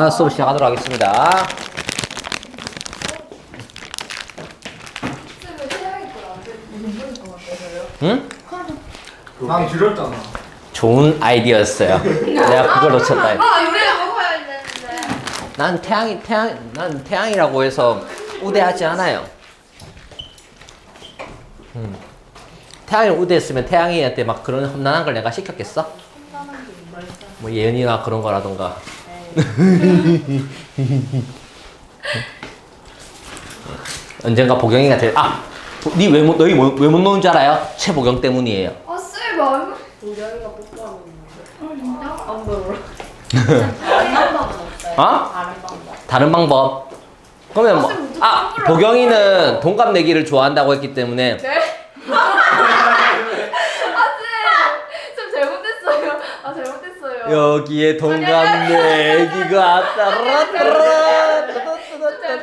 자, 수업 시작하도록 하겠습니다. 응? 방 줄였잖아. 좋은 아이디어였어요. 내가 그걸 놓쳤다. 우리가 먹어야 되는데. 난 태양이라고 해서 우대하지 않아요. 태양이 우대했으면 태양이한테 막 그런 험난한 걸 내가 시켰겠어? 뭐 예은이나 그런 거라던가. 언젠가 보경이가 너희 왜 못 노는 줄 알아요? 최보경 때문이에요. 쌤 마음. 우리가 뽀뽀하고 있는데. 진짜? 안 보여. 다른 방법은 없어요. 어? 다른 방법. 다른 방법. 그러면 뭐, 보경이는 동갑 내기를 좋아한다고 했기 때문에 네? 쌤 잘못했어요. 잘못했어요. 여기에 동갑 내기가 따라따라 잘못했어요.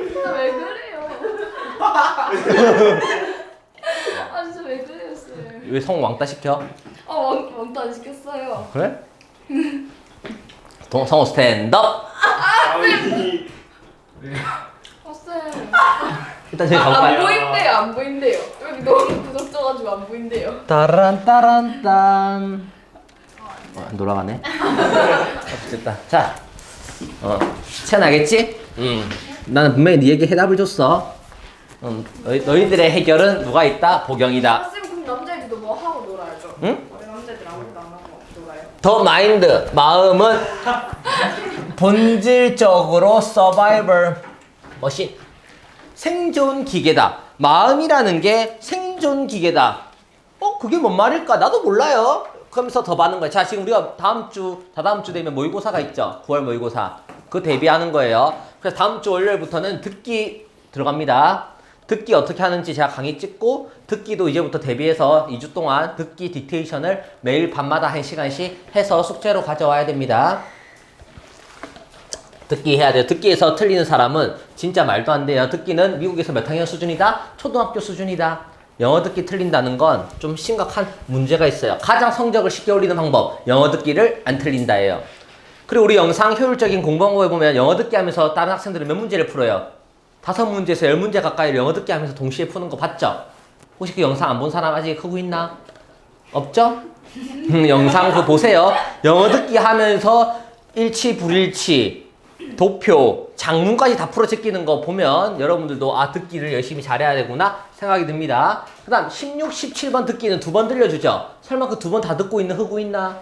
진짜 왜 그래요? 진짜 왜 그래요, 쌤? 왜 성 왕따 시켜? 왕도 안 시켰어요. 그래? 성우 스탠드업! 아니. 쌤. 일단 저희 안 가볼까요? 보인대요, 안 보인대요. 여기 너무 부족져가지고 안 보인대요. 따란따란딴 안 돌아가네. 됐다. 자, 채나겠지? 나는 분명히 네에게 해답을 줬어. 너희들의 해결은 누가 있다? 보경이다. 쌤 그럼 남자애들도 뭐 하고 놀아야죠. 응? 우리 남자들 아무것도 안 하고 놀아요. 더 마인드, 마음은 본질적으로 서바이벌 머신, 생존 기계다. 마음이라는 게 생존 기계다. 그게 뭔 말일까? 나도 몰라요. 그러면서 더 받는 거야. 자, 지금 우리가 다다음 주 되면 모의고사가 있죠. 9월 모의고사. 그거 대비하는 거예요. 그래서 다음 주 월요일부터는 듣기 들어갑니다. 듣기 어떻게 하는지 제가 강의 찍고, 듣기도 이제부터 대비해서 2주 동안 듣기 딕테이션을 매일 밤마다 1시간씩 해서 숙제로 가져와야 됩니다. 듣기 해야 돼요. 듣기에서 틀리는 사람은 진짜 말도 안 돼요. 듣기는 미국에서 몇 학년 수준이다? 초등학교 수준이다. 영어 듣기 틀린다는 건 좀 심각한 문제가 있어요. 가장 성적을 쉽게 올리는 방법, 영어 듣기를 안 틀린다예요. 그리고 우리 영상 효율적인 공부방법에 보면 영어 듣기 하면서 다른 학생들은 몇 문제를 풀어요? 5문제에서 10문제 가까이를 영어 듣기 하면서 동시에 푸는 거 봤죠? 혹시 그 영상 안 본 사람 아직 크고 있나? 없죠? 영상 그거 보세요. 영어 듣기 하면서 일치, 불일치, 도표, 장문까지 다 풀어 제끼는 거 보면 여러분들도 듣기를 열심히 잘해야 되구나 생각이 듭니다. 그 다음 16, 17번 듣기는 2번 들려주죠? 설마 그 2번 다 듣고 있는 흑우 있나?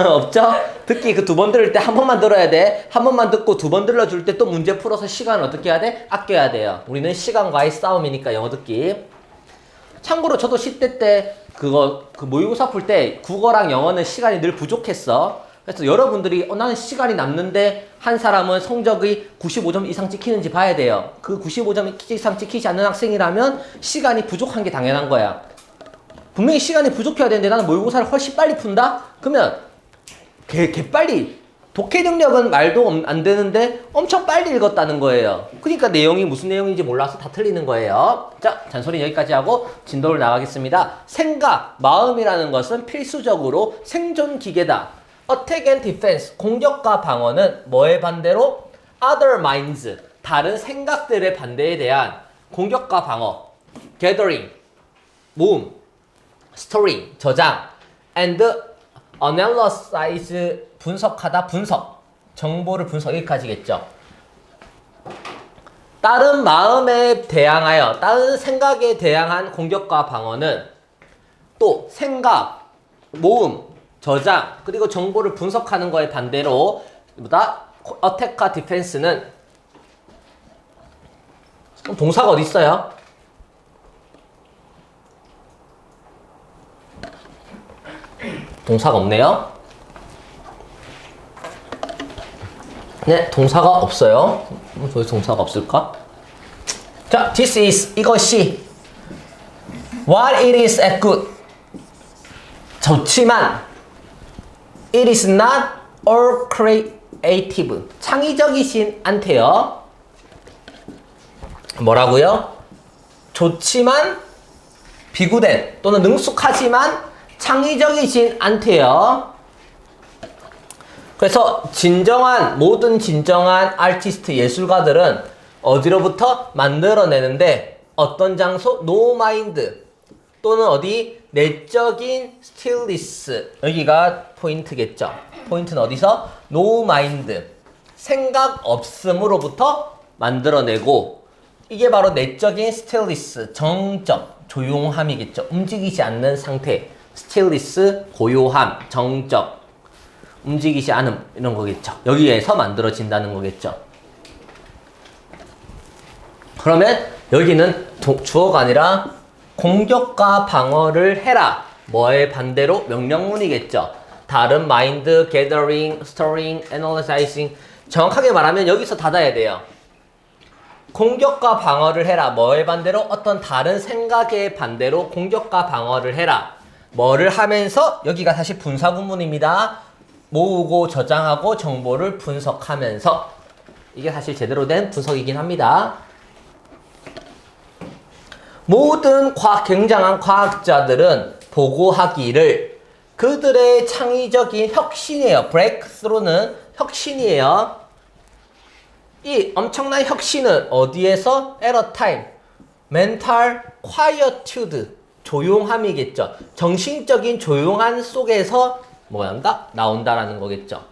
없죠? 듣기 그 2번 들을 때 한 번만 들어야 돼. 한 번만 듣고 2번 들려줄 때 또 문제 풀어서 시간을 어떻게 해야 돼? 아껴야 돼요. 우리는 시간과의 싸움이니까 영어 듣기. 참고로 저도 10대 때 그 모의고사 풀 때 국어랑 영어는 시간이 늘 부족했어. 그래서 여러분들이 나는 시간이 남는데 한 사람은 성적이 95점 이상 찍히는지 봐야 돼요. 그 95점 이상 찍히지 않는 학생이라면 시간이 부족한 게 당연한 거야. 분명히 시간이 부족해야 되는데 나는 모의고사를 훨씬 빨리 푼다? 그러면 개빨리 독해 능력은 말도 안 되는데 엄청 빨리 읽었다는 거예요. 그러니까 내용이 무슨 내용인지 몰라서 다 틀리는 거예요. 자, 잔소리 여기까지 하고 진도를 나가겠습니다. 생각, 마음이라는 것은 필수적으로 생존 기계다. Attack and defense, 공격과 방어는 뭐의 반대로? Other minds, 다른 생각들의 반대에 대한 공격과 방어. Gathering, 모음. Storing, 저장. And analyze, 분석하다, 분석. 정보를 분석, 여기까지겠죠. 다른 마음에 대항하여, 다른 생각에 대항한 공격과 방어는 또 생각, 모음, 저장, 그리고 정보를 분석하는 거에 반대로 뭐다? 어택과 디펜스는 동사가 어디 있어요? 동사가 없네요. 네, 동사가 없어요. 왜 동사가 없을까? 자, this is, 이것이 what it is at good, 좋지만 it is not all creative, 창의적이진 않대요. 뭐라고요? 좋지만 비구된 또는 능숙하지만 창의적이진 않대요. 그래서 모든 진정한 아티스트 예술가들은 어디로부터 만들어내는데 어떤 장소? 노 마인드 또는 어디? 내적인 스틸리스 여기가 포인트겠죠. 포인트는 어디서? 노 마인드 생각 없음으로부터 만들어내고 이게 바로 내적인 스틸리스 정적 조용함이겠죠. 움직이지 않는 상태 스틸리스 고요함 정적 움직이지 않음 이런 거겠죠. 여기에서 만들어진다는 거겠죠. 그러면 여기는 주어가 아니라 공격과 방어를 해라. 뭐의 반대로? 명령문이겠죠. 다른 마인드, gathering, storing, analyzing 정확하게 말하면 여기서 닫아야 돼요. 공격과 방어를 해라. 뭐의 반대로? 어떤 다른 생각의 반대로 공격과 방어를 해라. 뭐를 하면서? 여기가 다시 분사구문입니다. 모으고 저장하고 정보를 분석하면서 이게 사실 제대로 된 분석이긴 합니다. 모든 굉장한 과학자들은 보고하기를 그들의 창의적인 혁신이에요. breakthrough는 혁신이에요. 이 엄청난 혁신은 어디에서? at a time. mental quietude. 조용함이겠죠. 정신적인 조용한 속에서 뭐한다? 나온다라는 거겠죠.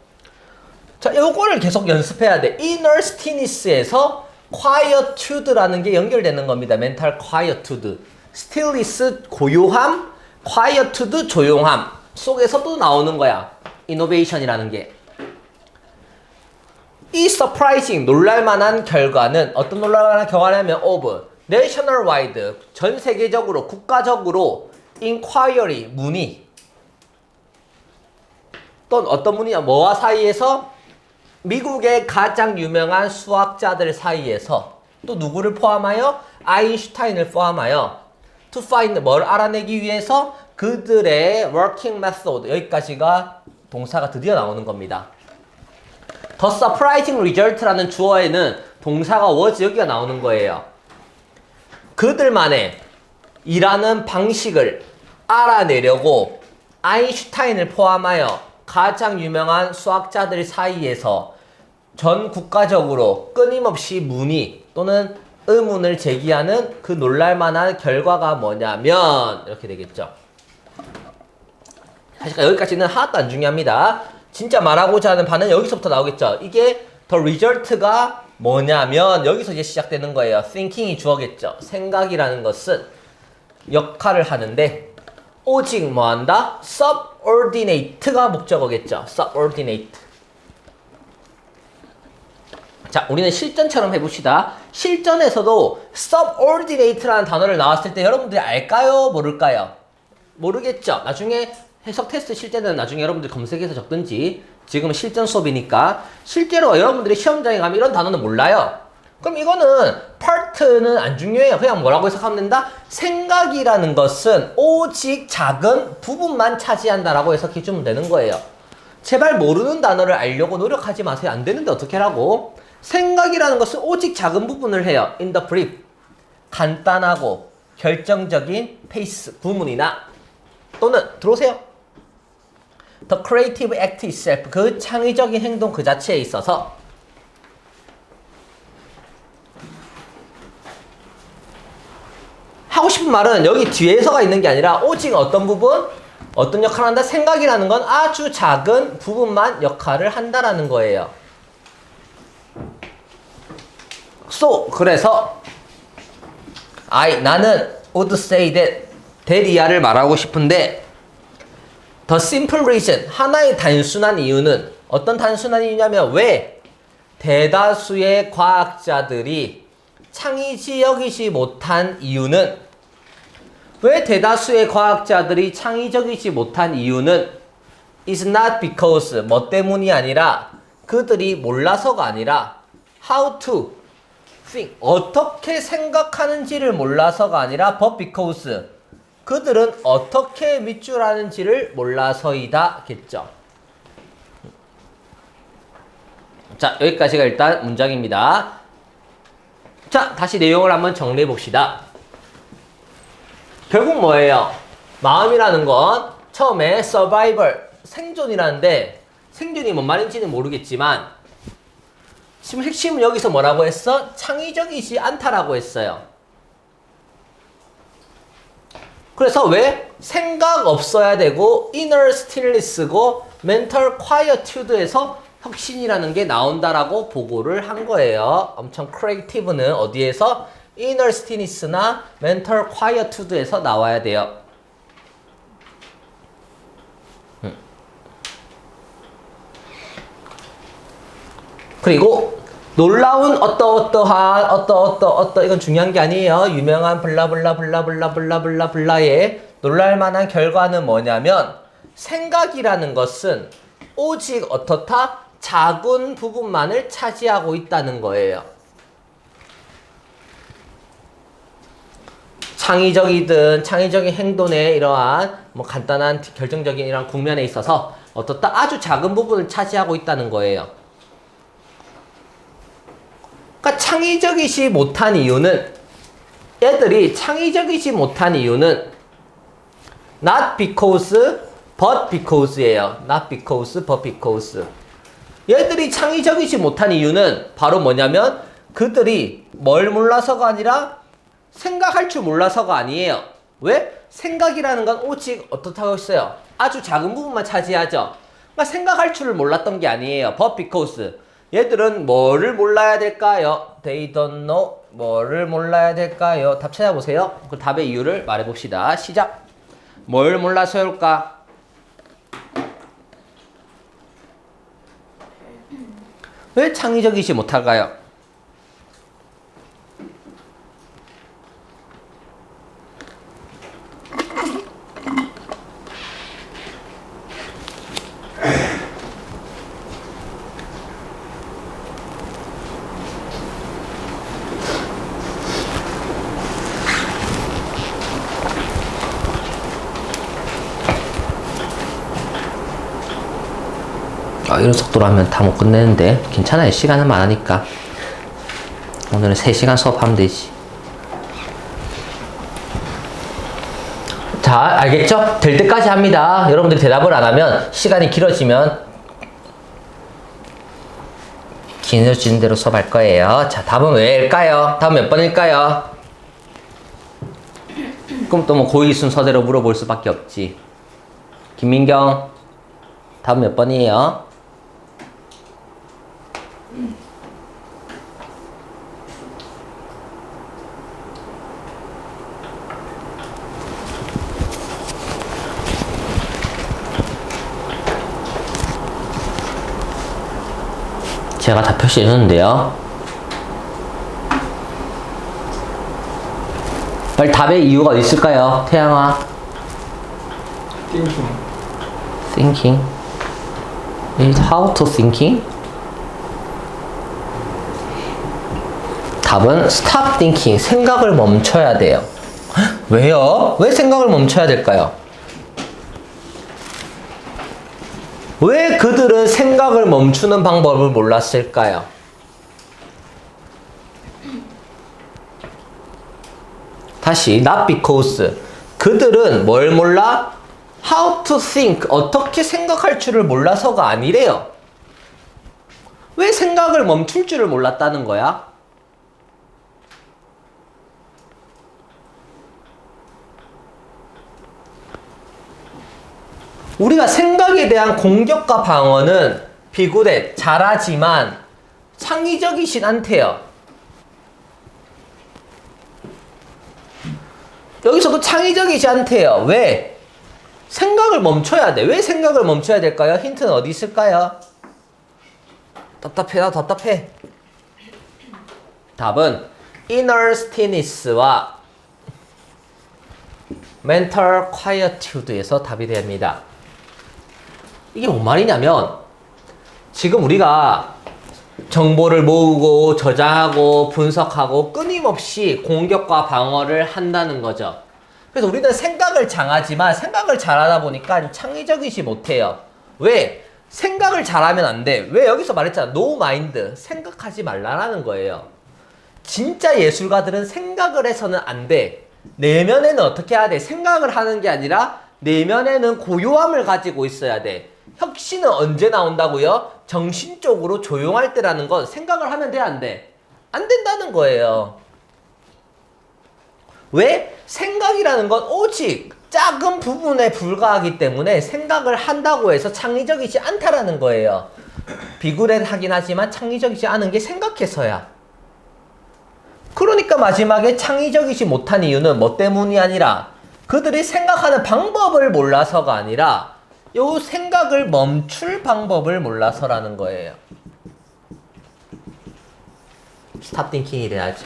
자, 요거를 계속 연습해야 돼. inner stillness에서 quietude라는 게 연결되는 겁니다. mental quietude. stillness 고요함, quietude 조용함 속에서 또 나오는 거야. innovation이라는 게. 이 surprising 놀랄만한 결과는 어떤 놀랄만한 결과냐면 of nationwide 전 세계적으로 국가적으로 inquiry 문의 또는 어떤 문의냐 뭐와 사이에서 미국의 가장 유명한 수학자들 사이에서 또 누구를 포함하여 아인슈타인을 포함하여 to find 뭘 알아내기 위해서 그들의 working method 여기까지가 동사가 드디어 나오는 겁니다. The surprising result라는 주어에는 동사가 was 여기가 나오는 거예요. 그들만의 일하는 방식을 알아내려고 아인슈타인을 포함하여 가장 유명한 수학자들 사이에서 전 국가적으로 끊임없이 문의 또는 의문을 제기하는 그 놀랄만한 결과가 뭐냐면 이렇게 되겠죠. 사실 여기까지는 하나도 안 중요합니다. 진짜 말하고자 하는 바는 여기서부터 나오겠죠. 이게 the result가 뭐냐면 여기서 이제 시작되는 거예요. thinking이 주어겠죠. 생각이라는 것은 역할을 하는데 오직 뭐한다? subordinate가 목적어겠죠. subordinate. 자, 우리는 실전처럼 해봅시다. 실전에서도 subordinate라는 단어를 나왔을 때 여러분들이 알까요? 모를까요? 모르겠죠. 나중에 해석 테스트 실 때는 나중에 여러분들이 검색해서 적든지 지금은 실전 수업이니까 실제로 여러분들이 시험장에 가면 이런 단어는 몰라요. 그럼 이거는 part는 안 중요해요. 그냥 뭐라고 해석하면 된다? 생각이라는 것은 오직 작은 부분만 차지한다라고 해석해주면 되는 거예요. 제발 모르는 단어를 알려고 노력하지 마세요. 안 되는데 어떻게 하라고? 생각이라는 것은 오직 작은 부분을 해요. in the brief. 간단하고 결정적인 페이스, 부문이나 또는 들어오세요. The creative act itself. 그 창의적인 행동 그 자체에 있어서 하고 싶은 말은 여기 뒤에서가 있는 게 아니라 오직 어떤 부분, 어떤 역할을 한다? 생각이라는 건 아주 작은 부분만 역할을 한다라는 거예요. So, 그래서 나는 would say that 이하를 말하고 싶은데 the simple reason, 하나의 단순한 이유는 어떤 단순한 이유냐면 왜 대다수의 과학자들이 창의지 여기지 못한 이유는 왜 대다수의 과학자들이 창의적이지 못한 이유는 is not because 뭐 때문이 아니라 그들이 몰라서가 아니라 how to think 어떻게 생각하는지를 몰라서가 아니라 but because 그들은 어떻게 밑줄 하는지를 몰라서이다 겠죠. 자, 여기까지가 일단 문장입니다. 자, 다시 내용을 한번 정리해 봅시다. 결국 뭐예요? 마음이라는 건 처음에 survival, 생존이라는데 생존이 뭔 말인지는 모르겠지만 지금 핵심은 여기서 뭐라고 했어? 창의적이지 않다라고 했어요. 그래서 왜 생각 없어야 되고 inner stillness고 mental quietude에서 혁신이라는 게 나온다라고 보고를 한 거예요. 엄청 creative는 어디에서? inner stillness나 mental quietude에서 나와야 돼요. 그리고 놀라운 어떠어떠한 이건 중요한 게 아니에요. 유명한 블라블라블라블라블라블라블라의 놀랄만한 결과는 뭐냐면 생각이라는 것은 오직 어떻다? 작은 부분만을 차지하고 있다는 거예요. 창의적이든 창의적인 행동의 이러한 뭐 간단한 결정적인 이런 국면에 있어서 어떻다? 아주 작은 부분을 차지하고 있다는 거예요. 그러니까 창의적이지 못한 이유는 얘들이 창의적이지 못한 이유는 not because but because예요. not because but because. 얘들이 창의적이지 못한 이유는 바로 뭐냐면 그들이 뭘 몰라서가 아니라 생각할 줄 몰라서가 아니에요. 왜? 생각이라는 건 오직 어떻다고 했어요? 아주 작은 부분만 차지하죠. 그러니까 생각할 줄을 몰랐던 게 아니에요. but because. 얘들은 뭐를 몰라야 될까요? They don't know. 뭐를 몰라야 될까요? 답 찾아보세요. 그 답의 이유를 말해봅시다. 시작. 뭘 몰라서일까? 왜 창의적이지 못할까요? 이런 속도로 하면 다 못 끝내는데 괜찮아요. 시간은 많으니까. 오늘은 3시간 수업하면 되지. 자, 알겠죠? 될 때까지 합니다. 여러분들이 대답을 안 하면 시간이 길어지면 길어지는 대로 수업할 거예요. 자, 답은 왜일까요? 답은 몇 번일까요? 그럼 또 뭐 고의 순서대로 물어볼 수밖에 없지. 김민경, 답은 몇 번이에요? 제가 다 표시해 줬는데요. 빨리 답의 이유가 어디 있을까요? 태양아. Thinking. Thinking. Is how to thinking? 답은 stop thinking. 생각을 멈춰야 돼요. 왜요? 왜 생각을 멈춰야 될까요? 왜 그들은 생각을 멈추는 방법을 몰랐을까요? 다시 not because. 그들은 뭘 몰라? how to think. 어떻게 생각할 줄을 몰라서가 아니래요. 왜 생각을 멈출 줄을 몰랐다는 거야? 우리가 생각에 대한 공격과 방어는 비구대 잘하지만 창의적이진 않대요. 여기서도 창의적이지 않대요. 왜? 생각을 멈춰야 돼. 왜 생각을 멈춰야 될까요? 힌트는 어디 있을까요? 답답해. 나 답답해. 답은 inner stillness와 mental quietude에서 답이 됩니다. 이게 뭔 말이냐면 지금 우리가 정보를 모으고 저장하고 분석하고 끊임없이 공격과 방어를 한다는 거죠. 그래서 우리는 생각을 잘하지만 생각을 잘하다 보니까 창의적이지 못해요. 왜? 생각을 잘하면 안 돼. 왜? 여기서 말했잖아. no mind. 생각하지 말라라는 거예요. 진짜 예술가들은 생각을 해서는 안 돼. 내면에는 어떻게 해야 돼? 생각을 하는 게 아니라 내면에는 고요함을 가지고 있어야 돼. 혁신은 언제 나온다고요? 정신적으로 조용할 때라는 건 생각을 하면 돼, 안 돼? 안 된다는 거예요. 왜? 생각이라는 건 오직 작은 부분에 불과하기 때문에 생각을 한다고 해서 창의적이지 않다라는 거예요. 비굴하긴 하지만 창의적이지 않은 게 생각해서야. 그러니까 마지막에 창의적이지 못한 이유는 뭐 때문이 아니라 그들이 생각하는 방법을 몰라서가 아니라 요 생각을 멈출 방법을 몰라서라는 거예요. 스탑 띵킹이 이래야죠.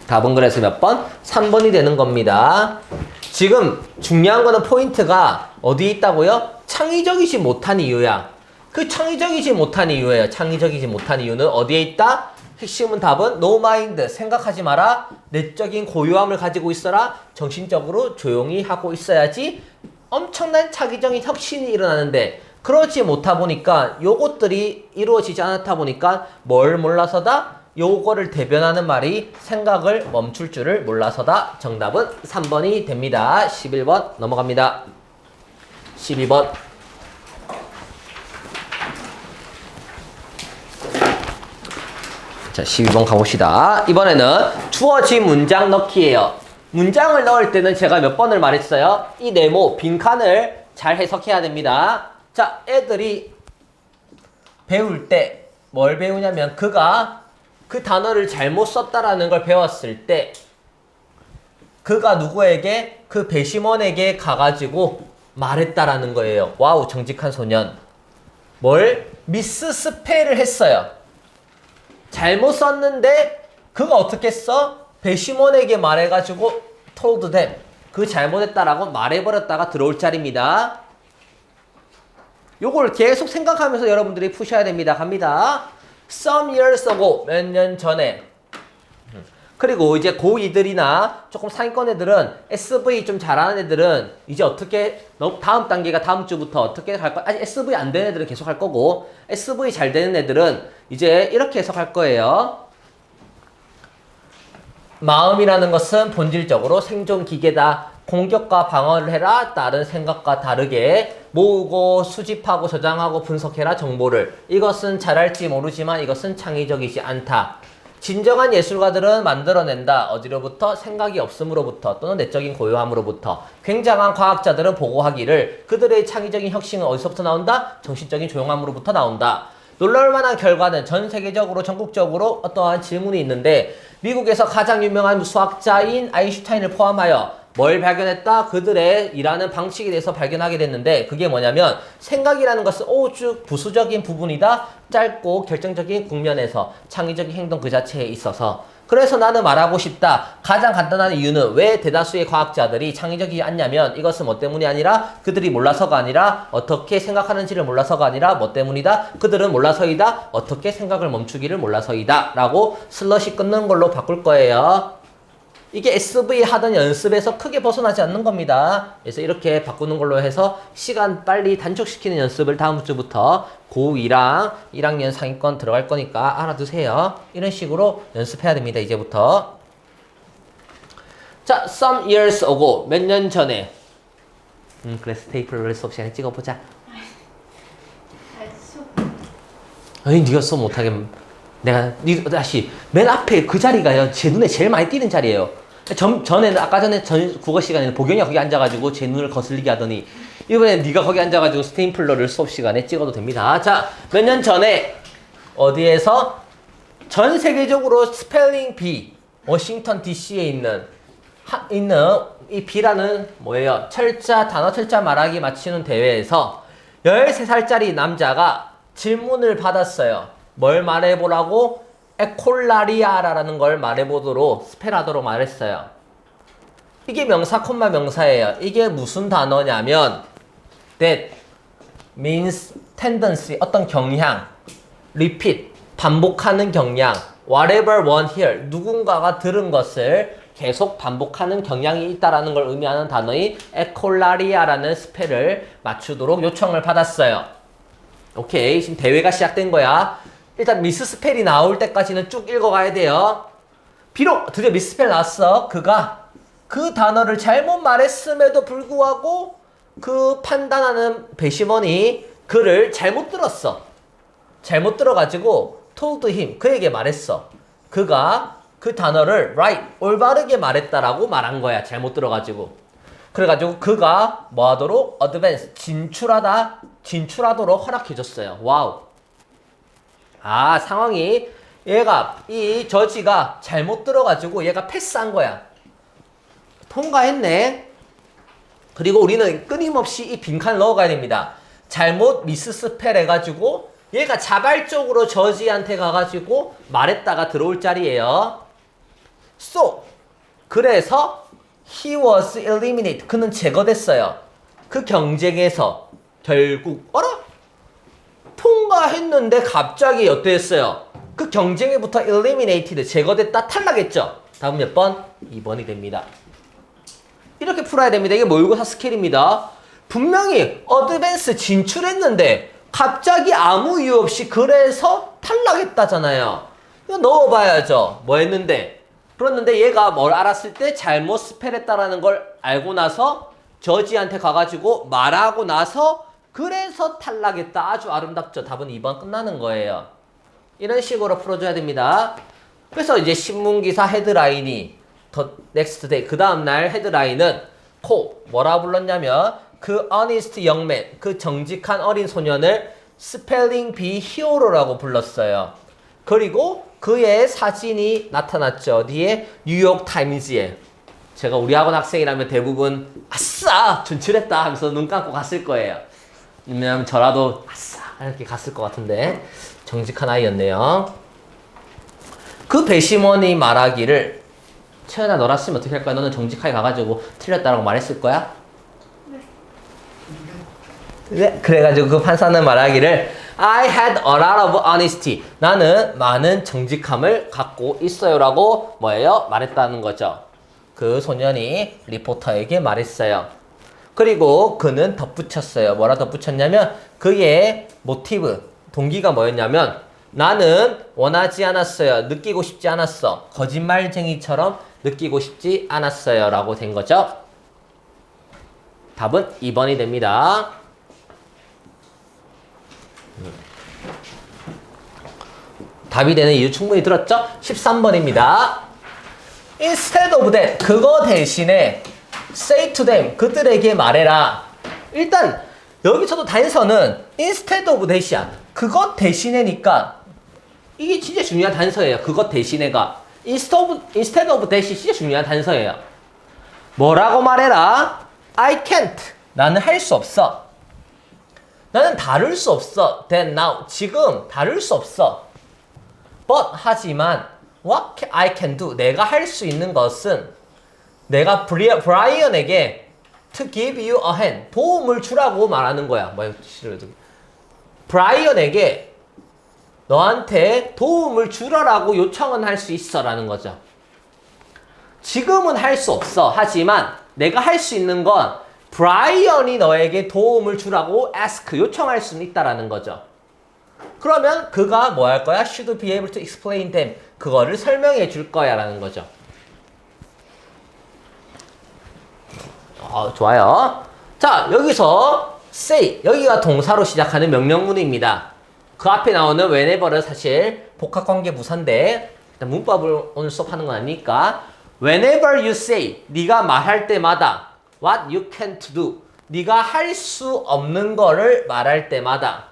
답은 그래서 몇 번? 3번이 되는 겁니다. 지금 중요한 거는 포인트가 어디에 있다고요? 창의적이지 못한 이유야. 그 창의적이지 못한 이유예요. 창의적이지 못한 이유는 어디에 있다? 핵심은 답은 no mind. 생각하지 마라. 내적인 고요함을 가지고 있어라. 정신적으로 조용히 하고 있어야지 엄청난 창의적인 혁신이 일어나는데 그러지 못하 보니까 요것들이 이루어지지 않았다 보니까 뭘 몰라서다? 요거를 대변하는 말이 생각을 멈출 줄을 몰라서다. 정답은 3번이 됩니다. 11번 넘어갑니다. 12번. 자, 12번 가봅시다. 이번에는 주어진 문장 넣기예요. 문장을 넣을 때는 제가 몇 번을 말했어요? 이 네모, 빈칸을 잘 해석해야 됩니다. 자, 애들이 배울 때 뭘 배우냐면 그가 그 단어를 잘못 썼다라는 걸 배웠을 때 그가 누구에게? 그 배심원에게 가가지고 말했다라는 거예요. 와우, 정직한 소년. 뭘? 미스 스펠을 했어요. 잘못 썼는데 그가 어떻게 써? 배심원에게 말해가지고 told them. 그 잘못했다라고 말해버렸다가 들어올 자리입니다. 요걸 계속 생각하면서 여러분들이 푸셔야 됩니다. 갑니다. Some years ago. 몇 년 전에. 그리고 이제 고2들이나 조금 상위권 애들은 SV 좀 잘하는 애들은 이제 어떻게 다음 단계가 다음 주부터 어떻게 할 거야? 아직 SV 안 되는 애들은 계속 할 거고 SV 잘 되는 애들은 이제 이렇게 해석할 거예요. 마음이라는 것은 본질적으로 생존 기계다. 공격과 방어를 해라. 다른 생각과 다르게 모으고 수집하고 저장하고 분석해라 정보를. 이것은 잘할지 모르지만 이것은 창의적이지 않다. 진정한 예술가들은 만들어낸다. 어디로부터? 생각이 없음으로부터 또는 내적인 고요함으로부터. 굉장한 과학자들은 보고하기를 그들의 창의적인 혁신은 어디서부터 나온다? 정신적인 조용함으로부터 나온다. 놀라울 만한 결과는 전 세계적으로 전국적으로 어떠한 질문이 있는데 미국에서 가장 유명한 수학자인 아인슈타인을 포함하여 뭘 발견했다? 그들의 일하는 방식에 대해서 발견하게 됐는데 그게 뭐냐면 생각이라는 것은 오직 부수적인 부분이다. 짧고 결정적인 국면에서 창의적인 행동 그 자체에 있어서 그래서 나는 말하고 싶다. 가장 간단한 이유는 왜 대다수의 과학자들이 창의적이지 않냐면 이것은 뭐 때문이 아니라 그들이 몰라서가 아니라 어떻게 생각하는지를 몰라서가 아니라 뭐 때문이다. 그들은 몰라서이다. 어떻게 생각을 멈추기를 몰라서이다. 라고 슬러시 끊는 걸로 바꿀 거예요. 이게 SV 하던 연습에서 크게 벗어나지 않는 겁니다. 그래서 이렇게 바꾸는 걸로 해서 시간 빨리 단축시키는 연습을 다음 주부터 고2랑 1학년 상위권 들어갈 거니까 알아두세요. 이런 식으로 연습해야 됩니다. 이제부터. 자, some years ago. 몇 년 전에. 그래, 스테이플러를 수업 시간에 찍어보자. 아니, 네가 수업 못하게. 다시 맨 앞에 그 자리가요 제 눈에 제일 많이 띄는 자리예요. 전에는 아까 전에 국어 시간에는 보경이가 거기 앉아가지고 제 눈을 거슬리게 하더니 이번엔 네가 거기 앉아가지고 스테이플러를 수업 시간에 찍어도 됩니다. 자, 몇 년 전에 어디에서 전 세계적으로 스펠링 B 워싱턴 DC에 있는 이 B라는 뭐예요? 단어 철자 말하기 맞추는 대회에서 13살짜리 남자가 질문을 받았어요. 뭘 말해보라고? 에콜라리아라는 걸 말해보도록 스펠하도록 말했어요. 이게 명사 콤마 명사예요. 이게 무슨 단어냐면 that means tendency, 어떤 경향, repeat, 반복하는 경향, whatever one hear, 누군가가 들은 것을 계속 반복하는 경향이 있다라는 걸 의미하는 단어인 에콜라리아라는 스펠을 맞추도록 요청을 받았어요. 오케이, 지금 대회가 시작된 거야. 일단 미스 스펠이 나올 때까지는 쭉 읽어가야 돼요. 비록 드디어 미스 스펠 나왔어. 그가 그 단어를 잘못 말했음에도 불구하고 그 판단하는 배심원이 그를 잘못 들었어. 잘못 들어가지고 told him, 그에게 말했어. 그가 그 단어를 right, 올바르게 말했다라고 말한 거야. 잘못 들어가지고. 그래가지고 그가 뭐하도록 advance, 진출하도록 허락해줬어요. 와우. 아, 상황이 얘가 이 저지가 잘못 들어가지고 얘가 패스한 거야. 통과했네. 그리고 우리는 끊임없이 이 빈칸을 넣어가야 됩니다. 잘못 미스스펠 해가지고 얘가 자발적으로 저지한테 가가지고 말했다가 들어올 자리예요. So, 그래서 he was eliminated. 그는 제거됐어요. 그 경쟁에서 결국 어라? 통과했는데 갑자기 어땠어요? 그 경쟁에부터 eliminated, 제거됐다, 탈락했죠? 다음 몇 번? 2번이 됩니다. 이렇게 풀어야 됩니다. 이게 모의고사 스킬입니다. 분명히 어드밴스 진출했는데 갑자기 아무 이유 없이 그래서 탈락했다잖아요. 이거 넣어봐야죠. 뭐 했는데? 그랬는데 얘가 뭘 알았을 때 잘못 스펠했다라는 걸 알고 나서 저지한테 가가지고 말하고 나서 그래서 탈락했다. 아주 아름답죠. 답은 2번 끝나는 거예요. 이런 식으로 풀어줘야 됩니다. 그래서 이제 신문기사 헤드라인이 더 넥스트 데이, 그 다음날 헤드라인은 뭐라 불렀냐면 그 honest young man, 그 정직한 어린 소년을 스펠링 비 히어로라고 불렀어요. 그리고 그의 사진이 나타났죠. 어디에? 뉴욕 타임즈에. 제가 우리 학원 학생이라면 대부분 아싸! 진출했다 하면서 눈 감고 갔을 거예요. 왜냐면 저라도 아싸! 이렇게 갔을 것 같은데 정직한 아이였네요. 그 배심원이 말하기를 채연아 너라으면 어떻게 할 거야? 너는 정직하게 가가지고 틀렸다라고 말했을 거야? 네. 그래가지고 그 판사는 말하기를 I had a lot of honesty. 나는 많은 정직함을 갖고 있어요 라고 뭐예요? 말했다는 거죠. 그 소년이 리포터에게 말했어요. 그리고 그는 덧붙였어요. 뭐라 덧붙였냐면 그의 모티브, 동기가 뭐였냐면 나는 원하지 않았어요. 느끼고 싶지 않았어. 거짓말쟁이처럼 느끼고 싶지 않았어요 라고 된 거죠. 답은 2번이 됩니다. 답이 되는 이유 충분히 들었죠? 13번입니다. Instead of that, 그거 대신에 say to them, 그들에게 말해라. 일단 여기서도 단서는 instead of that이야. 그것 대신에니까 이게 진짜 중요한 단서예요. 그것 대신에가 instead of that이 진짜 중요한 단서예요. 뭐라고 말해라? I can't. 나는 할 수 없어. 나는 다룰 수 없어. Then now. 지금 다룰 수 없어. But 하지만 what I can do. 내가 할 수 있는 것은 내가 브라이언에게 to give you a hand. 도움을 주라고 말하는 거야. 뭐야? 브라이언에게 너한테 도움을 주라라고 요청은 할 수 있어 라는 거죠. 지금은 할 수 없어. 하지만 내가 할 수 있는 건 브라이언이 너에게 도움을 주라고 ask, 요청할 수는 있다라는 거죠. 그러면 그가 뭐 할 거야? Should be able to explain them. 그거를 설명해 줄 거야 라는 거죠. 좋아요. 자, 여기서 say, 여기가 동사로 시작하는 명령문입니다. 그 앞에 나오는 whenever는 사실 복합관계 부사인데 일단 문법을 오늘 수업하는 건 아니니까 whenever you say, 네가 말할 때마다 what you can't do, 네가 할 수 없는 거를 말할 때마다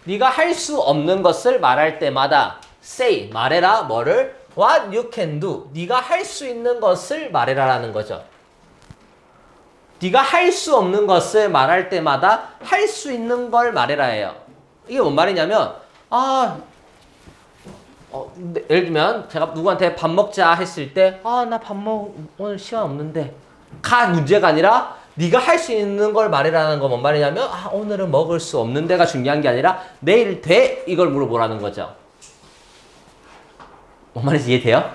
네가 할 수 없는 것을 말할 때마다 say, 말해라. 뭐를? what you can do, 네가 할 수 있는 것을 말해라 라는 거죠. 네가 할 수 없는 것을 말할 때마다 할 수 있는 걸 말해라예요. 이게 뭔 말이냐면 예를 들면 제가 누구한테 밥 먹자 했을 때 나 오늘 시간 없는데 가 문제가 아니라 네가 할 수 있는 걸 말해라는 건 뭔 말이냐면 오늘은 먹을 수 없는데가 중요한 게 아니라 내일 돼? 이걸 물어보라는 거죠. 뭔 말인지 이해돼요?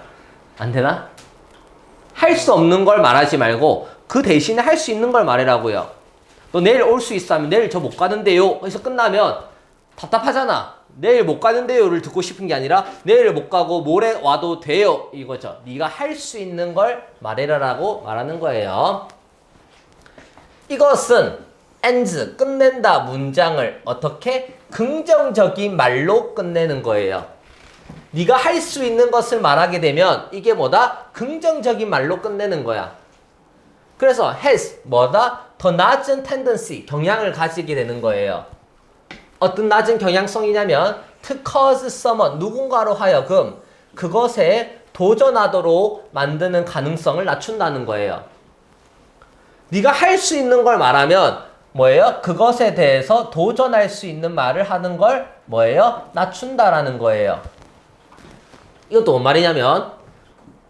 안 되나? 할 수 없는 걸 말하지 말고 그 대신에 할 수 있는 걸 말해라고요. 너 내일 올 수 있어 하면 내일 저 못 가는데요. 그래서 끝나면 답답하잖아. 내일 못 가는데요를 듣고 싶은 게 아니라 내일 못 가고 모레 와도 돼요. 이거죠. 네가 할 수 있는 걸 말해라라고 말하는 거예요. 이것은 ends 끝낸다 문장을 어떻게 긍정적인 말로 끝내는 거예요. 네가 할 수 있는 것을 말하게 되면 이게 뭐다? 긍정적인 말로 끝내는 거야. 그래서 has 뭐다? 더 낮은 tendency 경향을 가지게 되는 거예요. 어떤 낮은 경향성이냐면 to cause someone 누군가로 하여금 그것에 도전하도록 만드는 가능성을 낮춘다는 거예요. 네가 할 수 있는 걸 말하면 뭐예요? 그것에 대해서 도전할 수 있는 말을 하는 걸 뭐예요? 낮춘다라는 거예요. 이것도 뭔 말이냐면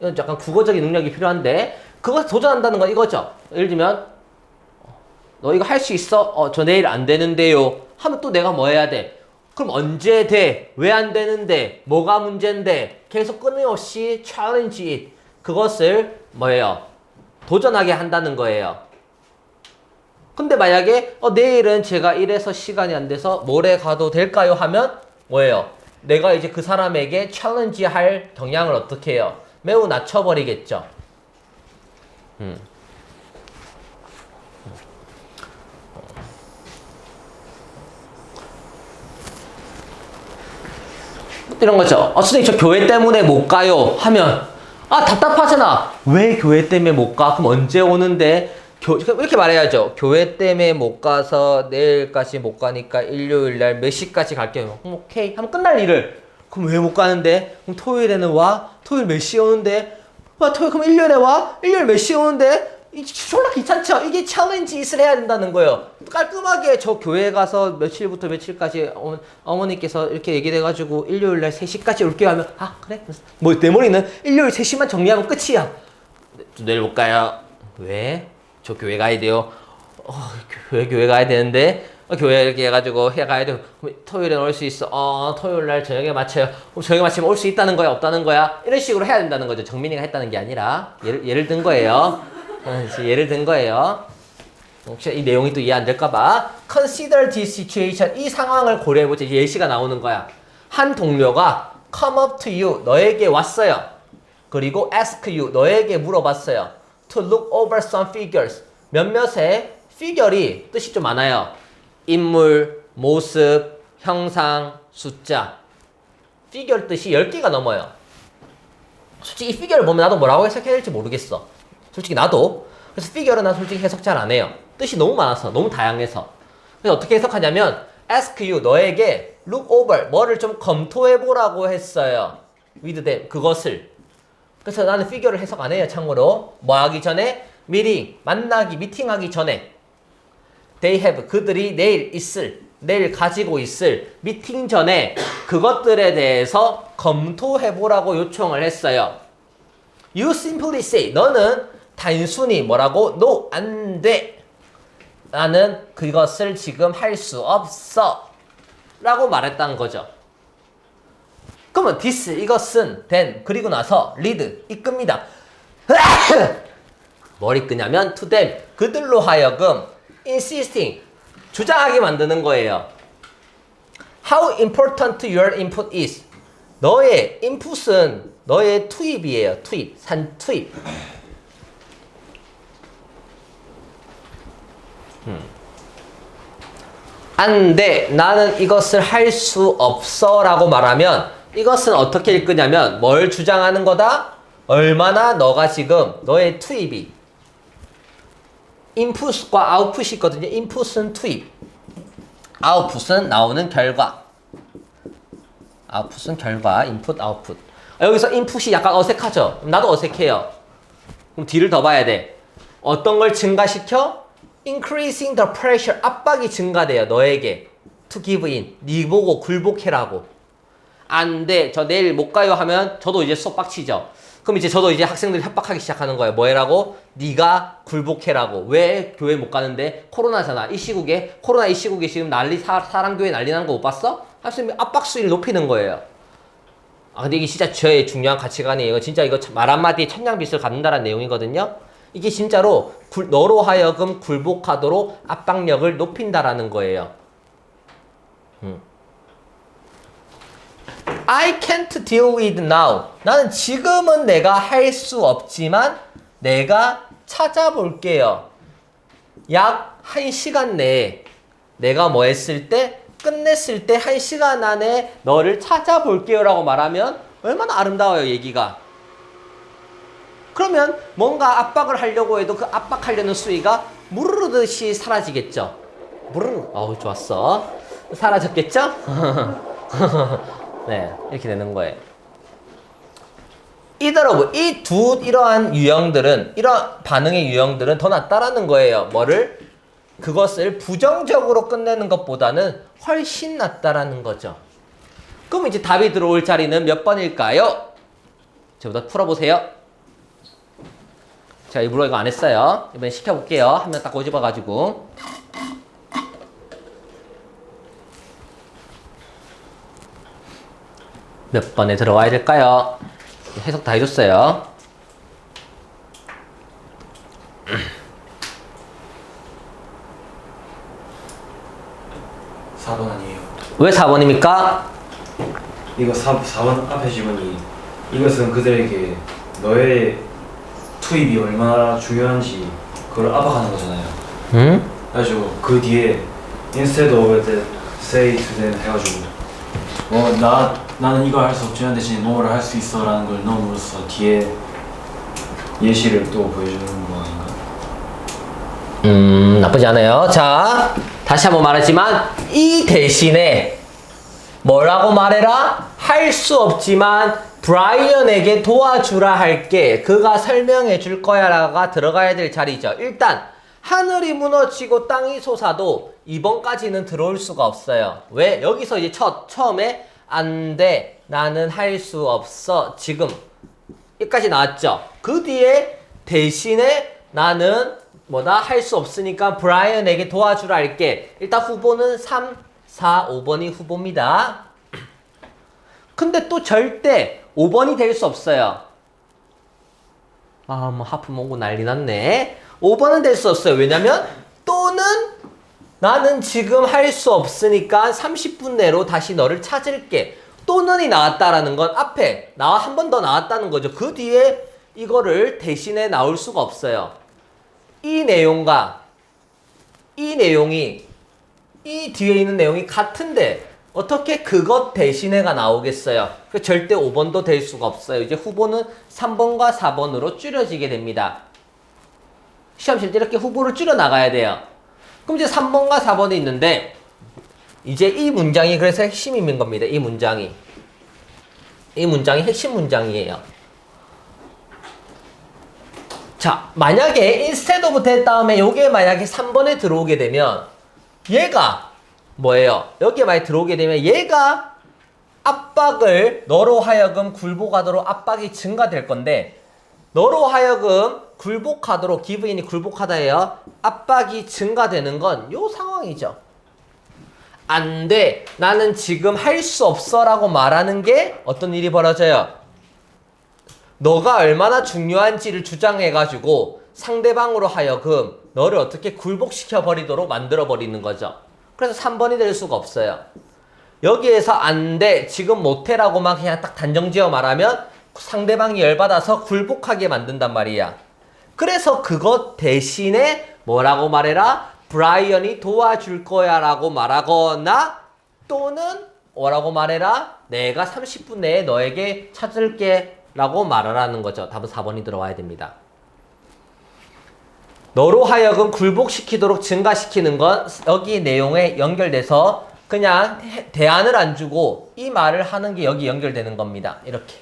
이건 약간 국어적인 능력이 필요한데 그것에 도전한다는 건 이거죠. 예를 들면 너 이거 할 수 있어? 저 내일 안 되는데요. 하면 또 내가 뭐 해야 돼? 그럼 언제 돼? 왜 안 되는데? 뭐가 문제인데? 계속 끊임없이 challenge it. 그것을 뭐예요? 도전하게 한다는 거예요. 근데 만약에 내일은 제가 이래서 시간이 안 돼서 모레 가도 될까요? 하면 뭐예요? 내가 이제 그 사람에게 챌린지 할 경향을 어떻게 해요? 매우 낮춰버리겠죠. 이런 거죠. 선생님 저 교회 때문에 못 가요 하면 답답하잖아. 왜 교회 때문에 못 가? 그럼 언제 오는데? 이렇게 말해야죠. 교회 때문에 못 가서 내일까지 못 가니까 일요일날 몇 시까지 갈게요. 그럼 오케이 하면 끝날 일을. 그럼 왜 못 가는데? 그럼 토요일에는 와? 토요일 몇 시에 오는데? 토요일 그럼 일요일에 와? 일요일 몇 시에 오는데? 졸라 귀찮죠? 이게 챌린지 있을 해야 된다는 거예요. 깔끔하게 저 교회 가서 며칠부터 며칠까지 어머니께서 이렇게 얘기돼가지고 일요일날 3시까지 올게요 하면 그래? 뭐 내 머리는 일요일 3시만 정리하면 끝이야. 내일 못 가요. 왜? 저 교회 가야 돼요. 교회 가야 되는데 교회 이렇게 해가지고 가야 돼요. 토요일에 올 수 있어. 토요일날 저녁에 맞춰요. 저녁에 맞추면 올 수 있다는 거야? 없다는 거야? 이런 식으로 해야 된다는 거죠. 정민이가 했다는 게 아니라 예를 든 거예요. 예를 든 거예요. 혹시 이 내용이 또 이해 안 될까봐. Consider this situation. 이 상황을 고려해보자. 이제 예시가 나오는 거야. 한 동료가 come up to you. 너에게 왔어요. 그리고 ask you. 너에게 물어봤어요. To look over some figures. 몇몇의 figure이 뜻이 좀 많아요. 인물, 모습, 형상, 숫자. figure 뜻이 10개가 넘어요. 솔직히 이 figure를 보면 나도 뭐라고 해석해야 될지 모르겠어. 솔직히 나도. 그래서 figure는 난 솔직히 해석 잘 안 해요. 뜻이 너무 많아서, 너무 다양해서. 그래서 어떻게 해석하냐면 ask you, 너에게 look over, 뭐를 좀 검토해보라고 했어요. with them, 그것을. 그래서 나는 figure를 해석 안 해요, 참고로. 뭐 하기 전에? meeting, 만나기, 미팅하기 전에. They have, 그들이 내일 가지고 있을 미팅 전에 그것들에 대해서 검토해보라고 요청을 했어요. You simply say, 너는 단순히 뭐라고? No, 안 돼. 나는 그것을 지금 할 수 없어. 라고 말했다는 거죠. 그러면 this, 이것은 then, 그리고 나서 lead, 이끕니다. 뭘 이끄냐면 to them, 그들로 하여금 insisting, 주장하게 만드는 거예요. How important your input is. 너의 input은 너의 투입이에요. 산투입. 안 돼. 나는 이것을 할 수 없어 라고 말하면 이것은 어떻게 읽으냐면 뭘 주장하는 거다? 얼마나 너가 지금 너의 투입이 인풋과 아웃풋이 있거든요. 인풋은 투입, 아웃풋은 나오는 결과. 아웃풋은 결과, 인풋, 아웃풋. 여기서 인풋이 약간 어색하죠? 나도 어색해요. 그럼 뒤를 더 봐야 돼. 어떤 걸 증가시켜? Increasing the pressure, 압박이 증가돼요. 너에게. To give in, 네 보고 굴복해라고. 안 돼, 저 내일 못 가요 하면 저도 이제 수업 빡치죠. 그럼 이제 저도 이제 학생들이 협박하기 시작하는 거예요. 뭐 해라고? 네가 굴복해라고. 왜 교회 못 가는데? 코로나 이 시국에 지금 사랑교회 난리 난 거 못 봤어? 학생들이 압박 수위를 높이는 거예요. 근데 이게 진짜 저의 중요한 가치관이에요. 진짜 이거 말 한마디에 천냥빚을 갚는다는 내용이거든요. 이게 진짜로 너로 하여금 굴복하도록 압박력을 높인다라는 거예요. I can't deal with now. 나는 지금은 내가 할 수 없지만 내가 찾아볼게요. 약 1시간 내에 내가 뭐 했을 때 끝냈을 때 1시간 안에 너를 찾아볼게요 라고 말하면 얼마나 아름다워요 얘기가. 그러면 뭔가 압박을 하려고 해도 그 압박하려는 수위가 무르르듯이 사라지겠죠. 무르르. 어우 좋았어. 사라졌겠죠? 네 이렇게 되는 거예요. 이더러브 이 두 이러한 유형들은 이러한 반응의 유형들은 더 낫다라는 거예요. 뭐를? 그것을 부정적으로 끝내는 것보다는 훨씬 낫다라는 거죠. 그럼 이제 답이 들어올 자리는 몇 번일까요? 저보다 풀어보세요. 제가 일부러 이거 안 했어요. 이번엔 시켜볼게요. 한 명 딱 꼬집어가지고. 몇 번에 들어와야 될까요? 해석 다 해줬어요. 4번 아니에요. 왜 4번입니까? 이거 4번 앞에 질문이 이것은 그들에게 너의 투입이 얼마나 중요한지 그걸 압박하는 거잖아요. 응? 그래가지고 그 뒤에 instead of that say to them 해가지고 나는 이걸 할 수 없지만 대신 뭐를 할 수 있어라는 걸 넣음으로써 뒤에 예시를 또 보여주는 거 아닌가? 나쁘지 않아요. 자, 다시 한번 말하지만 이 대신에 뭐라고 말해라? 할 수 없지만 브라이언에게 도와주라 할게. 그가 설명해 줄 거야 라가 들어가야 될 자리죠. 일단 하늘이 무너지고 땅이 솟아도 2번까지는 들어올 수가 없어요. 왜? 여기서 이제 처음에 안 돼. 나는 할 수 없어. 지금 여기까지 나왔죠. 그 뒤에 대신에 나는 뭐다? 할 수 없으니까 브라이언에게 도와주라 할게. 일단 후보는 3, 4, 5번이 후보입니다. 근데 또 절대 5번이 될 수 없어요. 아, 뭐 하품 오고 난리 났네. 5번은 될 수 없어요. 왜냐면 또는 나는 지금 할 수 없으니까 30분 내로 다시 너를 찾을게. 또는이 나왔다라는 건 앞에 나와 한 번 더 나왔다는 거죠. 그 뒤에 이거를 대신에 나올 수가 없어요. 이 내용과 이 내용이 이 뒤에 있는 내용이 같은데 어떻게 그것 대신에가 나오겠어요? 절대 5번도 될 수가 없어요. 이제 후보는 3번과 4번으로 줄여지게 됩니다. 시험 칠 때 이렇게 후보를 줄여 나가야 돼요. 그럼 이제 3번과 4번이 있는데 이제 이 문장이 그래서 핵심인 겁니다. 이 문장이 핵심 문장이에요. 자, 만약에 instead of that 다음에 요게 만약에 3번에 들어오게 되면 얘가 뭐예요? 여기에 만약에 들어오게 되면 얘가 압박을 너로 하여금 굴복하도록 압박이 증가될 건데 너로 하여금 굴복하도록 기브인이 굴복하다예요. 압박이 증가되는 건 요 상황이죠. 안 돼. 나는 지금 할 수 없어 라고 말하는 게 어떤 일이 벌어져요? 너가 얼마나 중요한지를 주장해가지고 상대방으로 하여금 너를 어떻게 굴복시켜 버리도록 만들어 버리는 거죠. 그래서 3번이 될 수가 없어요. 여기에서 안 돼, 지금 못해 라고만 그냥 딱 단정지어 말하면 상대방이 열받아서 굴복하게 만든단 말이야. 그래서 그것 대신에 뭐라고 말해라? 브라이언이 도와줄 거야 라고 말하거나 또는 뭐라고 말해라? 내가 30분 내에 너에게 찾을게 라고 말하라는 거죠. 답은 4번이 들어와야 됩니다. 너로 하여금 굴복시키도록 증가시키는 건 여기 내용에 연결돼서 그냥 대안을 안 주고 이 말을 하는 게 여기 연결되는 겁니다. 이렇게.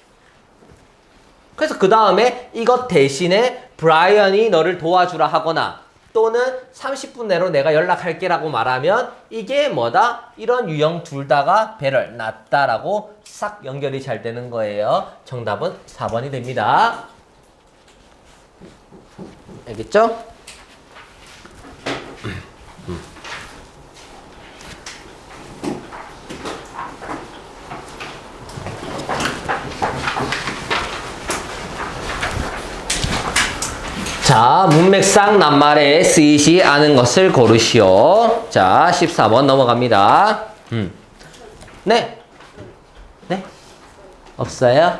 그래서 그 다음에 이것 대신에 브라이언이 너를 도와주라 하거나 또는 30분 내로 내가 연락할게 라고 말하면 이게 뭐다? 이런 유형 둘 다가 배럴 낫다라고 싹 연결이 잘 되는 거예요. 정답은 4번이 됩니다. 알겠죠? 자, 문맥상 낱말에 쓰이지 않은 것을 고르시오. 자, 14번 넘어갑니다. 네? 네? 없어요?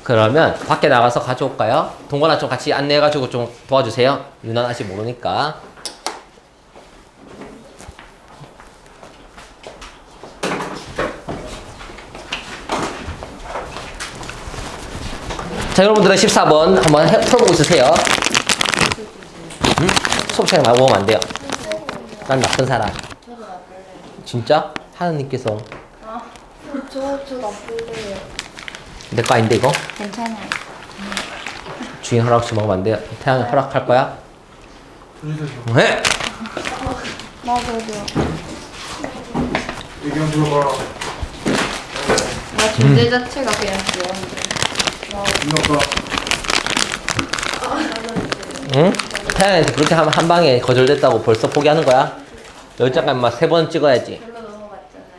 그러면 밖에 나가서 가져올까요? 동건아 좀 같이 안내해가지고 좀 도와주세요. 유난 아직 모르니까. 자, 여러분들은 14번 한번 풀어보고 있으세요. 응? 수업 시간에 말 먹으면 안 돼요. 난 나쁜 사람. 진짜? 하느님께서. 저 나쁠래요. 내 거 아닌데 이거? 괜찮아요. 주인 허락 없이 먹으면 안 돼요. 태양 허락할 거야? 네. 맞아요. 의견 들어봐라. 나 존재 자체가 그냥 귀여운데. 응? 태양한테 그렇게 하면 한 방에 거절됐다고 벌써 포기하는 거야? 여기 잠깐 막 3번 찍어야지. 별로 넘어갔잖아요.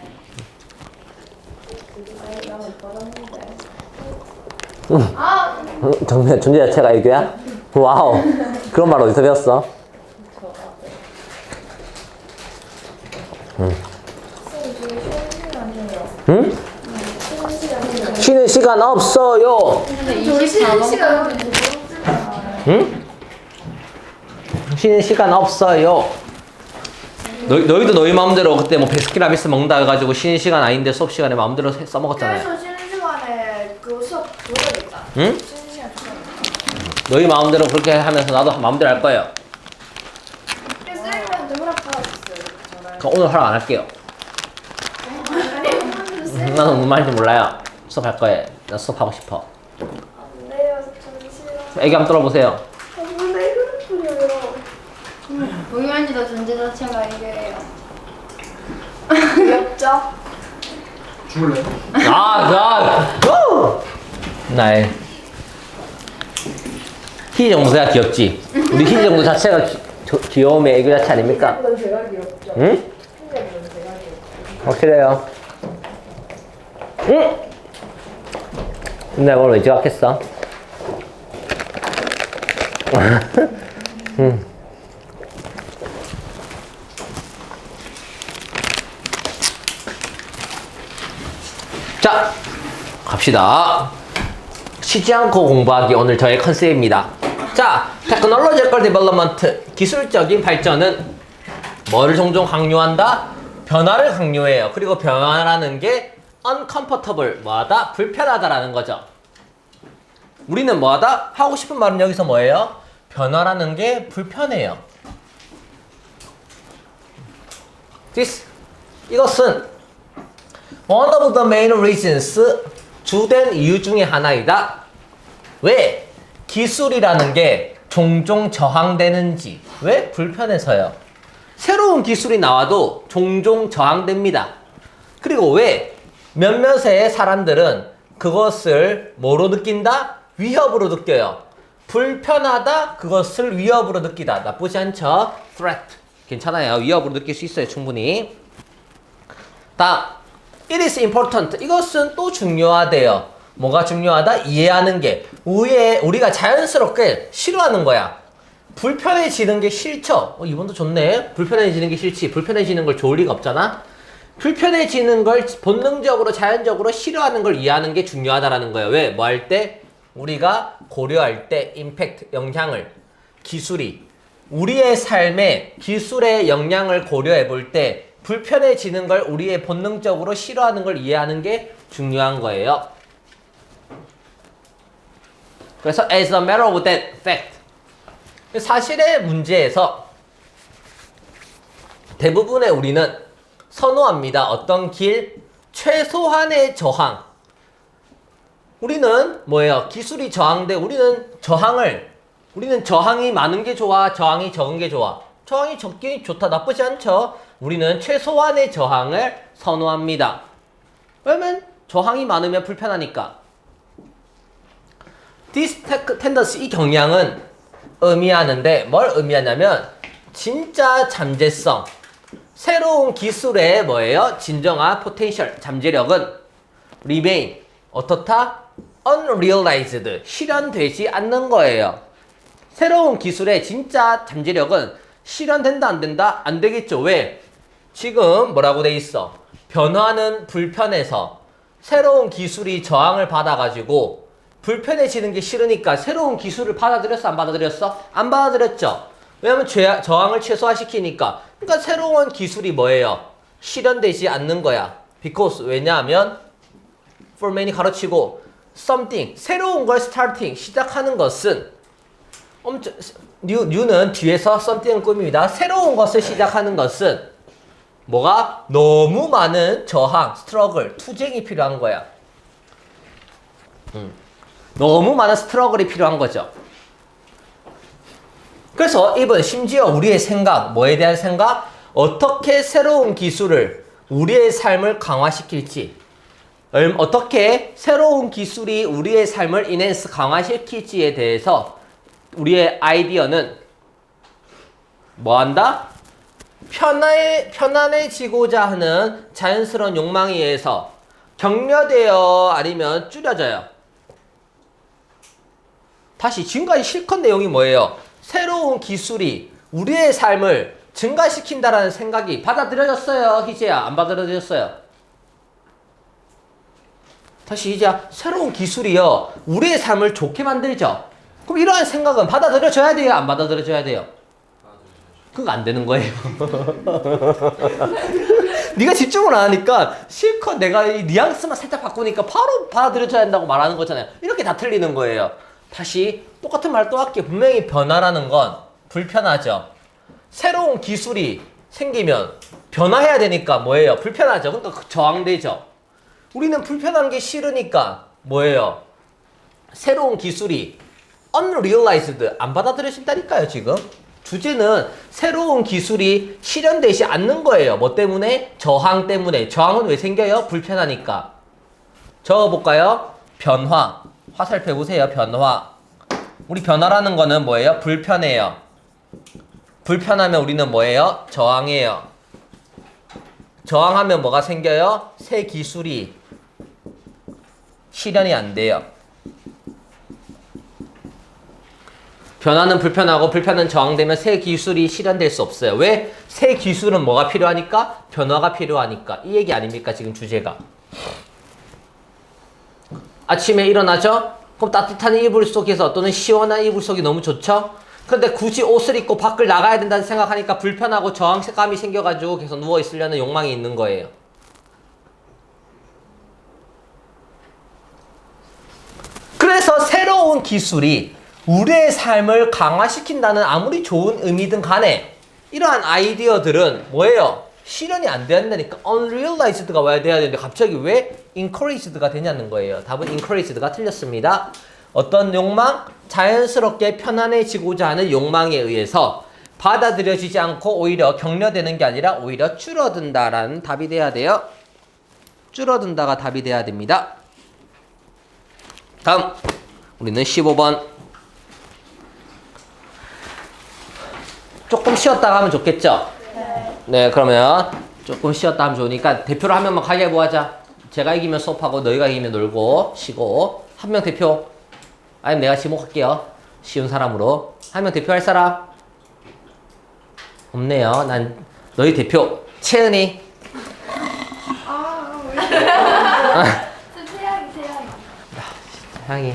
정말 존재 자체가 애교야? 와우. 그런 말 어디서 배웠어? 응? 쉬는 시간 없어요. 근데 쉬는 시간 응? 쉬는 시간 없어요. 너희도 너희 마음대로 그때 뭐 베스킨라빈스 먹는다 해가지고 쉬는 시간 아닌데 수업 시간에 마음대로 써먹었잖아요. 그래서 쉬는 시간에 그 수업 들어야겠다. 응? 쉬는 시간 너희 마음대로 그렇게 하면서 나도 마음대로 할 거예요. 쌤한테 허락받았어요. 그럼 오늘 허락 안 할게요. 나는 무슨 말인지 몰라요. 수업할 거예요. 나 수업하고 싶어. 네요, 저는 싫어. 애기 한번 떨어보세요. 근데 이거는 풀려요. 동현이도 존재 자체가 이게요. 귀엽죠? 죽을래? 나의 희희 정도야 귀엽지? 우리 희희 정도 자체가 귀여움의 애교 자체 아닙니까? 는 제가 귀엽죠. 응? 흰색보다는 제가 귀엽죠. 확실해요. 응? 근데 이걸 왜 지각했어? 응. 자, 갑시다. 쉬지 않고 공부하기 오늘 저의 컨셉입니다. 자, Technological Development, 기술적인 발전은 뭐를 종종 강요한다? 변화를 강요해요. 그리고 변화라는 게 uncomfortable, 뭐하다? 불편하다라는 거죠. 우리는 뭐하다? 하고 싶은 말은 여기서 뭐예요? 변화라는 게 불편해요. 이것은 one of the main reasons, 주된 이유 중에 하나이다. 왜? 기술이라는 게 종종 저항되는지. 왜? 불편해서요. 새로운 기술이 나와도 종종 저항됩니다. 그리고 왜? 몇몇의 사람들은 그것을 뭐로 느낀다? 위협으로 느껴요. 불편하다? 그것을 위협으로 느끼다. 나쁘지 않죠? threat. 괜찮아요. 위협으로 느낄 수 있어요. 충분히. 다음. It is important. 이것은 또 중요하대요. 뭐가 중요하다? 이해하는 게. 우리가 자연스럽게 싫어하는 거야. 불편해지는 게 싫죠? 이번도 좋네. 불편해지는 게 싫지. 불편해지는 걸 좋을 리가 없잖아. 불편해지는 걸 본능적으로 자연적으로 싫어하는 걸 이해하는 게 중요하다라는 거예요. 왜? 뭐 할 때? 우리가 고려할 때 임팩트, 영향을, 기술이 우리의 삶에 기술의 영향을 고려해 볼 때 불편해지는 걸 우리의 본능적으로 싫어하는 걸 이해하는 게 중요한 거예요. 그래서 as a matter of that fact, 사실의 문제에서 대부분의 우리는 선호합니다. 어떤 길? 최소한의 저항. 우리는 뭐예요? 기술이 저항돼. 우리는 저항이 많은 게 좋아? 저항이 적은 게 좋아? 저항이 적긴 좋다. 나쁘지 않죠? 우리는 최소한의 저항을 선호합니다. 왜냐면 저항이 많으면 불편하니까. This tendency, 이 경향은 의미하는데 뭘 의미하냐면 진짜 잠재성, 새로운 기술의 뭐예요? 진정한 포텐셜, 잠재력은 remain, 어떻다? unrealized, 실현되지 않는 거예요. 새로운 기술의 진짜 잠재력은 실현된다 안 된다? 안 되겠죠. 왜? 지금 뭐라고 돼 있어? 변화는 불편해서 새로운 기술이 저항을 받아가지고 불편해지는 게 싫으니까 새로운 기술을 받아들였어, 안 받아들였어? 안 받아들였죠. 왜냐면 저항을 최소화시키니까. 그러니까 새로운 기술이 뭐예요? 실현되지 않는 거야. because 왜냐하면 forman이 가로치고 something 새로운 걸 starting 시작하는 것은 new는 뒤에서 something을 꾸밉니다. 새로운 것을 시작하는 것은 뭐가? 너무 많은 저항, struggle, 투쟁이 필요한 거야. 너무 많은 스트러글이 필요한 거죠. 그래서 이번 심지어 우리의 생각, 뭐에 대한 생각? 어떻게 새로운 기술을 우리의 삶을 강화시킬지, 어떻게 새로운 기술이 우리의 삶을 인핸스 강화시킬지에 대해서 우리의 아이디어는 뭐한다? 편안해지고자 하는 자연스러운 욕망에 의해서 격려되어 아니면 줄여져요. 다시 지금까지 실컷 내용이 뭐예요? 새로운 기술이 우리의 삶을 증가시킨다라는 생각이 받아들여졌어요, 희재야? 안 받아들여졌어요? 다시 희재야, 새로운 기술이요 우리의 삶을 좋게 만들죠. 그럼 이러한 생각은 받아들여져야 돼요, 안 받아들여져야 돼요? 그거 안 되는 거예요. 네가 집중을 안 하니까 실컷 내가 이 뉘앙스만 살짝 바꾸니까 바로 받아들여져야 한다고 말하는 거잖아요. 이렇게 다 틀리는 거예요. 다시 똑같은 말 또 할게. 분명히 변화라는 건 불편하죠. 새로운 기술이 생기면 변화해야 되니까 뭐예요? 불편하죠. 그러니까 저항되죠. 우리는 불편한 게 싫으니까 뭐예요? 새로운 기술이 unrealized 안 받아들여진다니까요, 지금. 주제는 새로운 기술이 실현되지 않는 거예요. 뭐 때문에? 저항 때문에. 저항은 왜 생겨요? 불편하니까. 적어볼까요? 변화. 화살표 보세요. 변화. 우리 변화라는 거는 뭐예요? 불편해요. 불편하면 우리는 뭐예요? 저항해요. 저항하면 뭐가 생겨요? 새 기술이 실현이 안 돼요. 변화는 불편하고 불편은 저항되면 새 기술이 실현될 수 없어요. 왜? 새 기술은 뭐가 필요하니까? 변화가 필요하니까. 이 얘기 아닙니까? 지금 주제가. 아침에 일어나죠? 그럼 따뜻한 이불 속에서 또는 시원한 이불 속이 너무 좋죠? 근데 굳이 옷을 입고 밖을 나가야 된다는 생각하니까 불편하고 저항감이 생겨가지고 계속 누워있으려는 욕망이 있는 거예요. 그래서 새로운 기술이 우리의 삶을 강화시킨다는 아무리 좋은 의미든 간에 이러한 아이디어들은 뭐예요? 실현이 안 된다니까. unrealized가 와야 돼야 되는데 갑자기 왜 encouraged가 되냐는 거예요. 답은 encouraged가 틀렸습니다. 어떤 욕망? 자연스럽게 편안해지고자 하는 욕망에 의해서 받아들여지지 않고 오히려 격려되는 게 아니라 오히려 줄어든다라는 답이 돼야 돼요. 줄어든다가 답이 돼야 됩니다. 다음 우리는 15번. 조금 쉬었다가 하면 좋겠죠? 네, 그러면 조금 쉬었다 하면 좋으니까 대표로 한 명만 가위바위보 하자. 제가 이기면 수업하고 너희가 이기면 놀고 쉬고. 한 명 대표. 아니면 내가 지목할게요. 쉬운 사람으로. 한 명 대표할 사람? 없네요. 난 너희 대표 채은이. 태양이.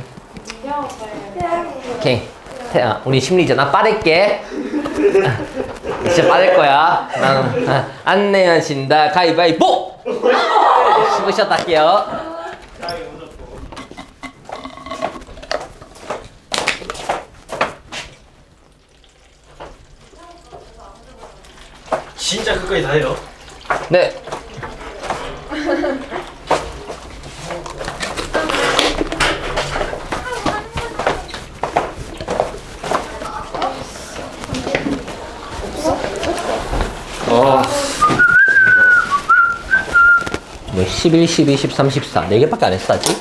오케이. 우리 심리전. 나 빠를게. 진짜 빠를 거야. 나는 안 내면 진다. 가위바위보! 쉬고 쉬었다 할게요. 진짜 끝까지 다 해요. 네. 뭐 11, 12, 13, 14 4개밖에 안 했어 아직?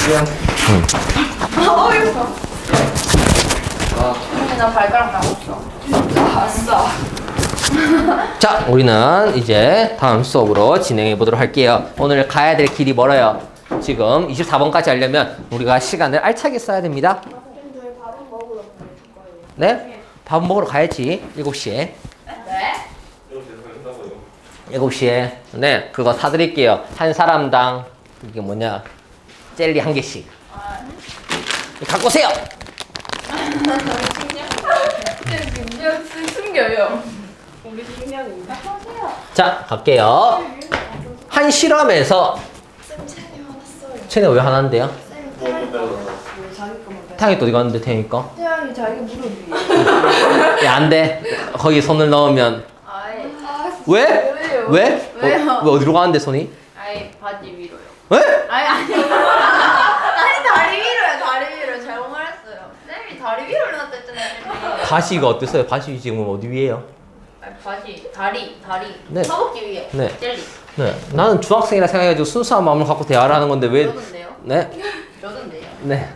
근데 나 발가락 나왔어. 아싸. 자, 우리는 이제 다음 수업으로 진행해 보도록 할게요. 오늘 가야 될 길이 멀어요. 지금 24번까지 하려면 우리가 시간을 알차게 써야 됩니다. 선생님 저희 밥은 먹으러 보내줄 거예요. 네? 밥 먹으러 가야지. 7시에. 네? 7시에. 네, 그거 사드릴게요. 한 사람당 이게 뭐냐? 젤리 1개씩. 갖고 오세요. 그냥 숨겨요. 우리 식량입니다. 자, 갈게요. 한 실험에서 쌤 체리 화났어요. 쟤네 왜 하나인데요? 쌤 태양이 왜 자기 거만 빼? 태양이 또 어디 갔는데, 태양이 거? 태양이 자기 무릎 위에. 야, 안 돼. 거기 손을 넣으면. 아이, 왜? 왜요? 왜? 왜요? 왜 어디로 가는데, 손이? 아이 바지 위로요. 왜? 아니 다리 위로요. 다리 위로 잘못 말했어요. 쌤이 다리 위로 놨다 했잖아요. 바시가 어땠어요? 바시 지금 어디 위에요? 아니, 바지 다리 네. 허벅지 위에 네. 젤리. 네. 나는 중학생이라 생각해가지고 순수한 마음을 갖고 대화를 하는 건데 왜? 저던데요? 네. 저던데요? 네.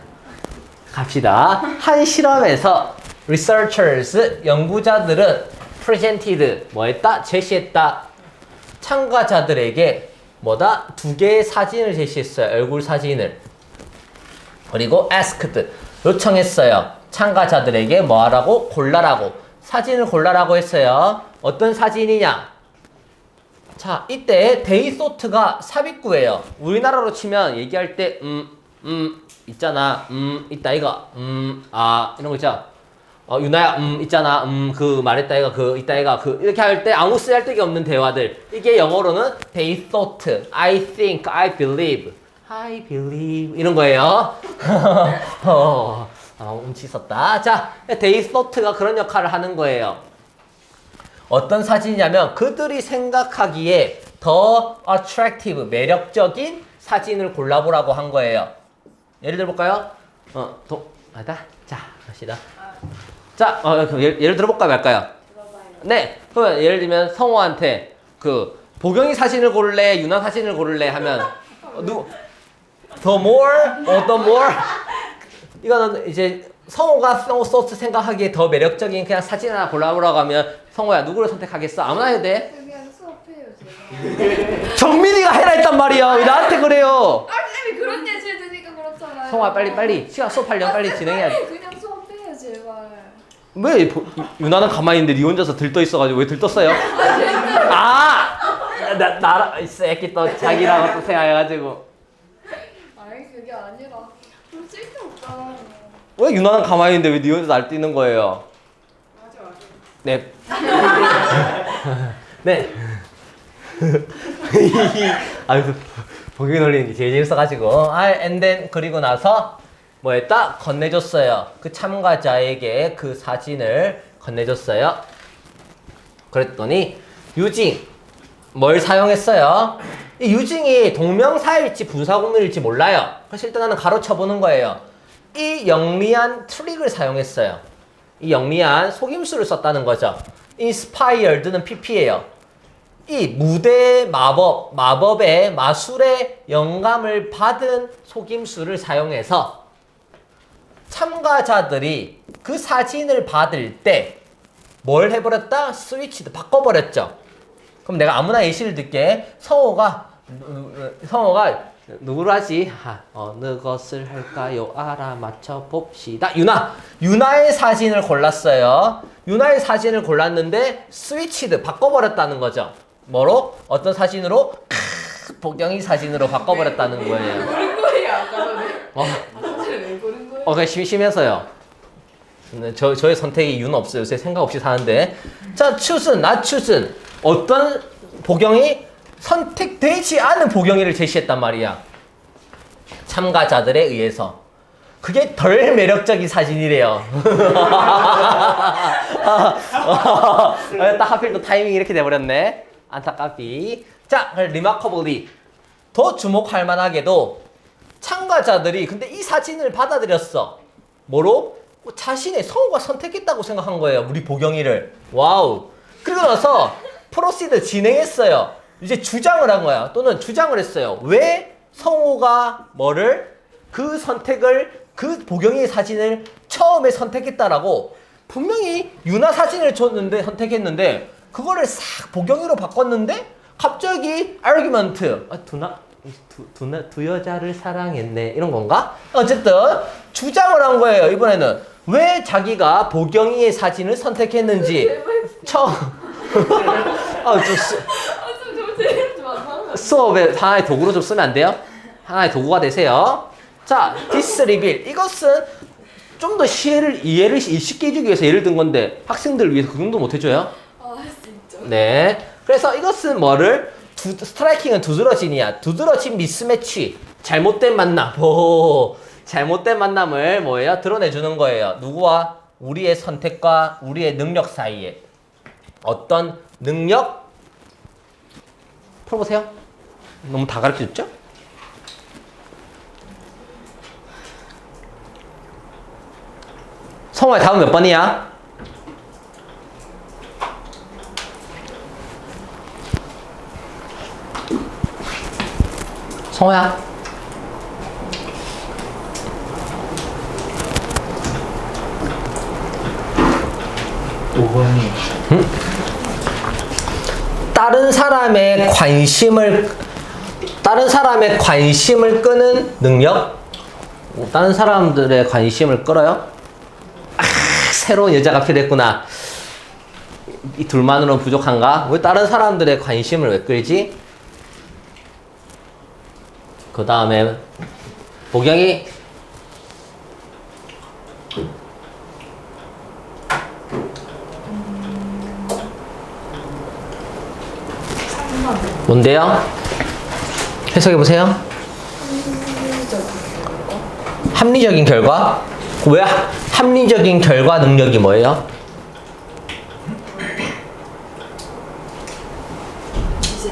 갑시다. 한 실험에서 researchers, 연구자들은 presented, 뭐 했다? 제시했다. 참가자들에게 뭐다? 2개의 사진을 제시했어요. 얼굴 사진을. 그리고 asked, 요청했어요. 참가자들에게 뭐 하라고? 골라라고. 사진을 골라라고 했어요. 어떤 사진이냐? 자, 이때 they thought가 삽입구예요. 우리나라로 치면 얘기할 때 있잖아, 있다 이거, 이런 거 있죠. 유나야, 있잖아, 그 말했다 이거, 그 있다 이거, 그 이렇게 할 때 아무 쓰잘데기 없는 대화들. 이게 영어로는 they thought, I think, I believe, 이런 거예요. 운치 있었다. 자, they thought가 그런 역할을 하는 거예요. 어떤 사진이냐면 그들이 생각하기에 더 attractive, 매력적인 사진을 골라보라고 한 거예요. 예를 들어볼까요? 자, 갑시다. 자, 예를 들어볼까요, 말까요? 네, 그러면 예를 들면 성호한테 그 보경이 사진을 고를래, 유나 사진을 고를래 하면 누구? The more, the more? 이거는 이제 성호가 소스 생각하기에 더 매력적인 그냥 사진 하나 골라보라고 하면 성호야 누구를 선택하겠어? 아무나 해도 돼? 그냥 수업해요 제가. 정민이가 해라 했단 말이야. 왜 나한테 그래요? 아 쌤이 그런 예시를 드니까 그렇잖아요. 성호야 빨리 시간 수업하려면 빨리 진행해야 돼. 그냥 수업해요 제발. 왜 유나는 가만히 있는데 니 혼자서 들떠 있어가지고 왜 들떴어요? 나라 이 새끼 또 자기라고 또 생각해가지고 아니 그게 아니라 좀 쓸데없잖아요. 왜 유나는 가만히 있는데 왜 니 혼자 날뛰는 거예요? 맞아. 네. 네. 아유, 보기 놀리는 게 제일 재밌어가지고. and then, 그리고 나서, 뭐 했다? 건네줬어요. 그 참가자에게 그 사진을 건네줬어요. 그랬더니, 유징, 뭘 사용했어요? 이 유징이 동명사일지 분사구문일지 몰라요. 그래서 일단 나는 가로쳐보는 거예요. 이 영리한 트릭을 사용했어요. 이 영리한 속임수를 썼다는 거죠. inspired는 pp예요. 이 무대 마법의 마술의 영감을 받은 속임수를 사용해서 참가자들이 그 사진을 받을 때 뭘 해버렸다? 스위치드 바꿔버렸죠. 그럼 내가 아무나 예시를 들게. 성호가 누구로 하지? 어느 것을 할까요? 알아맞혀 봅시다. 유나의 사진을 골랐어요. 유나의 사진을 골랐는데 스위치드 바꿔버렸다는 거죠. 뭐로? 어떤 사진으로? 보경이 사진으로 바꿔버렸다는 거예요. 고른 거예요 아까 전에. 사진을 왜 고른 거예요? 그냥 심심해서요. 저의 선택이 이유는 없어요. 요새 생각 없이 사는데. 자, not chosen. 어떤 보경이 선택되지 않은 보경이를 제시했단 말이야. 참가자들에 의해서. 그게 덜 매력적인 사진이래요. 딱 하필 또 타이밍이 이렇게 돼버렸네. 안타깝디. 자, remarkably. 더 주목할 만하게도 참가자들이 근데 이 사진을 받아들였어. 뭐로? 자신의 성우가 선택했다고 생각한 거예요. 우리 보경이를. 와우. 그리고 나서 프로시드 진행했어요. 이제 주장을 한 거야. 또는 주장을 했어요. 왜 성우가 뭐를 그 선택을 그 보경이의 사진을 처음에 선택했다라고 분명히 유나 사진을 줬는데 선택했는데 그거를 싹 보경이로 바꿨는데 갑자기 아르규먼트 두 여자를 사랑했네 이런 건가? 어쨌든 주장을 한 거예요. 이번에는 왜 자기가 보경이의 사진을 선택했는지 처음 수업에 하나의 도구로 좀 쓰면 안 돼요? 하나의 도구가 되세요. 자, this reveal 이것은 좀 더 이해를 쉽게 해주기 위해서 예를 든 건데 학생들을 위해서 그 정도 못 해줘요? 아, 할 수 있죠. 네. 그래서 이것은 뭐를 스트라이킹은 두드러짐이야. 두드러짐 미스매치. 잘못된 만남. 잘못된 만남을 뭐예요? 드러내주는 거예요. 누구와? 우리의 선택과 우리의 능력 사이에. 어떤 능력? 풀어보세요. 너무 다 가르쳐줬죠? 성화야, 다음 몇 번이야? 성호야. 5번이 다른 사람의 관심을 끄는 능력? 다른 사람들의 관심을 끌어요? 아, 새로운 여자가 필요했구나. 이 둘만으로는 부족한가? 왜 다른 사람들의 관심을 왜 끌지? 그 다음에 보경이 뭔데요? 해석해보세요. 합리적인 결과? 왜 합리적인 결과 능력이 뭐예요? 이제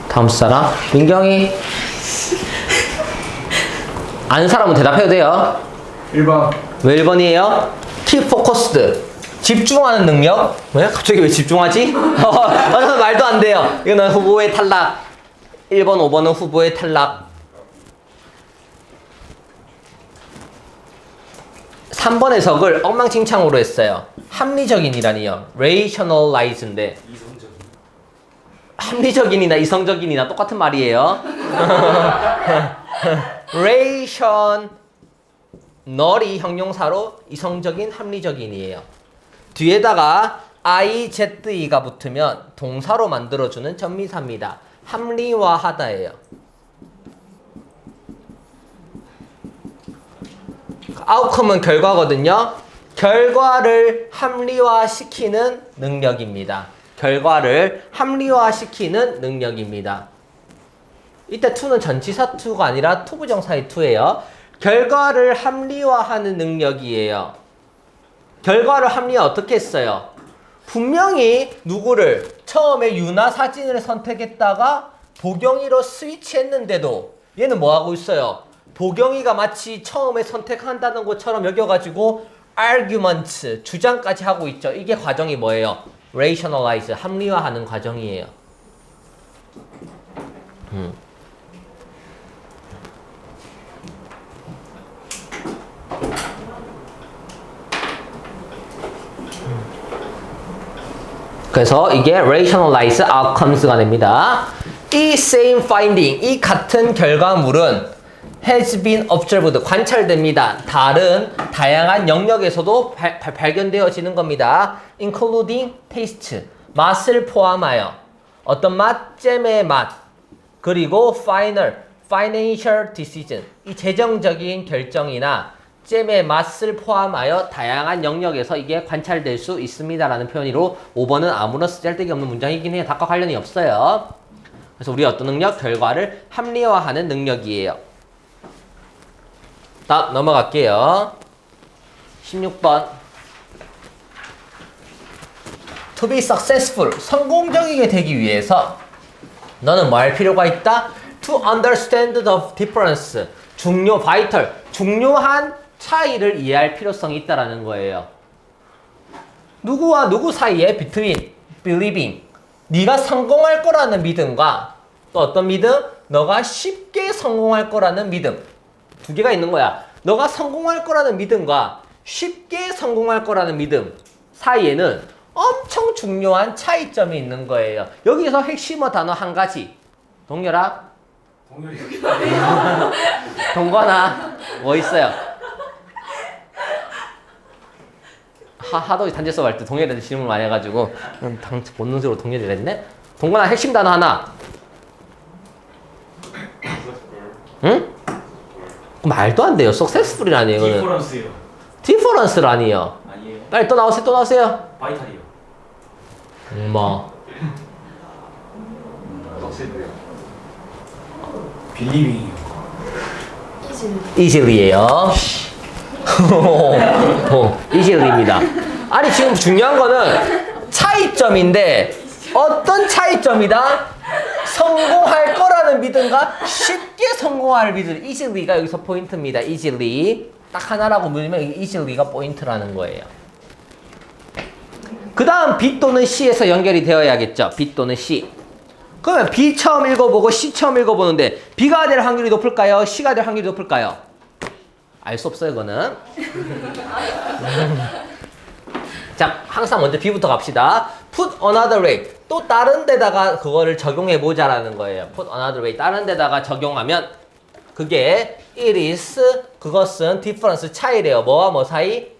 다음 사람? 민경이 아는 사람은 대답해도 돼요. 1번 왜 1번이에요? Keep focused. 집중하는 능력? 왜? 갑자기 왜 집중하지? 말도 안 돼요. 이거는 후보의 탈락. 1번, 5번은 후보의 탈락. 3번 해석을 엉망진창으로 했어요. 합리적인이라니요. rationalize인데 합리적인이나 이성적인이나 똑같은 말이에요. rational이 형용사로 이성적인, 합리적인이에요. 뒤에다가 IZE가 붙으면 동사로 만들어주는 전미사입니다. 합리화하다예요. 아웃컴은 결과거든요. 결과를 합리화시키는 능력입니다. 결과를 합리화시키는 능력입니다. 이때 to는 전치사 to가 아니라 투부정사의 to예요. 결과를 합리화하는 능력이에요. 결과를 합리화 어떻게 했어요? 분명히 누구를 처음에 유나 사진을 선택했다가 보경이로 스위치했는데도 얘는 뭐 하고 있어요? 보경이가 마치 처음에 선택한다는 것처럼 여겨가지고 argument, 주장까지 하고 있죠. 이게 과정이 뭐예요? rationalize, 합리화하는 과정이에요. 그래서 이게 rationalize outcomes가 됩니다. 이 same finding, 이 같은 결과물은 has been observed, 관찰됩니다. 다양한 영역에서도 발견되어지는 겁니다. including taste, 맛을 포함하여 어떤 맛, 잼의 맛, 그리고 financial decision, 이 재정적인 결정이나 잼의 맛을 포함하여 다양한 영역에서 이게 관찰될 수 있습니다 라는 표현으로 5번은 아무런 쓰잘데기 없는 문장이긴 해요. 닭과 관련이 없어요. 그래서 우리 어떤 능력? 결과를 합리화하는 능력이에요. 다음 넘어갈게요. 16번 To be successful, 성공적이게 되기 위해서 너는 뭐 할 필요가 있다? To understand the difference, 중요한 차이를 이해할 필요성이 있다라는 거예요. 누구와 누구 사이에 between, believing, 네가 성공할 거라는 믿음과 또 어떤 믿음? 너가 쉽게 성공할 거라는 믿음. 두 개가 있는 거야. 너가 성공할 거라는 믿음과 쉽게 성공할 거라는 믿음 사이에는 엄청 중요한 차이점이 있는 거예요. 여기서 핵심어 단어 한 가지. 동열아, 동열이 동건아, 뭐 있어요? 하도 단체 수업 할 때 동열이한테 질문 많이 해가지고 본능적으로 동열이를 했네? 동건아, 핵심 단어 하나. 응? 말도 안 돼요. successful이라니 이거는. 디퍼런스요. difference라니요. 아니에요. 빨리 또 나오세요. 또 나오세요. 바이탈이요. 뭐 빌리빙이요. easily예요. easily입니다. 아니 지금 중요한 거는 차이점인데 어떤 차이점이다? 성공할 거라는 믿음과 쉽게 성공할 믿음. easily가 여기서 포인트입니다. easily. 딱 하나라고 물으면 easily가 포인트라는 거예요. 그 다음 B 또는 C에서 연결이 되어야겠죠. B 또는 C. 그러면 B 처음 읽어보고 C 처음 읽어보는데 B가 될 확률이 높을까요? C가 될 확률이 높을까요? 알 수 없어요, 그거는. 자, 항상 먼저 B부터 갑시다. Put another way. 또 다른 데다가 그거를 적용해보자라는 거예요. Put another way. 다른 데다가 적용하면 그게 it is, 그것은 difference, 차이래요. 뭐와 뭐 사이?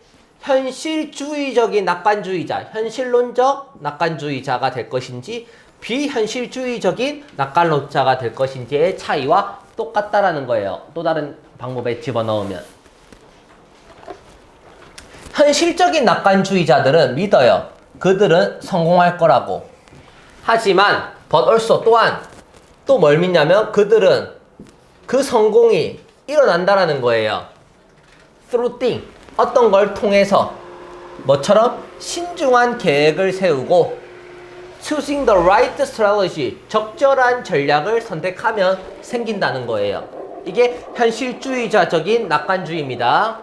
현실주의적인 낙관주의자, 현실론적 낙관주의자가 될 것인지 비현실주의적인 낙관론자가 될 것인지의 차이와 똑같다라는 거예요. 또 다른 방법에 집어넣으면. 현실적인 낙관주의자들은 믿어요. 그들은 성공할 거라고. 하지만 but also 또한 또 뭘 믿냐면 그들은 그 성공이 일어난다라는 거예요. through thing. 어떤 걸 통해서 뭐처럼 신중한 계획을 세우고 choosing the right strategy, 적절한 전략을 선택하면 생긴다는 거예요. 이게 현실주의자적인 낙관주의입니다.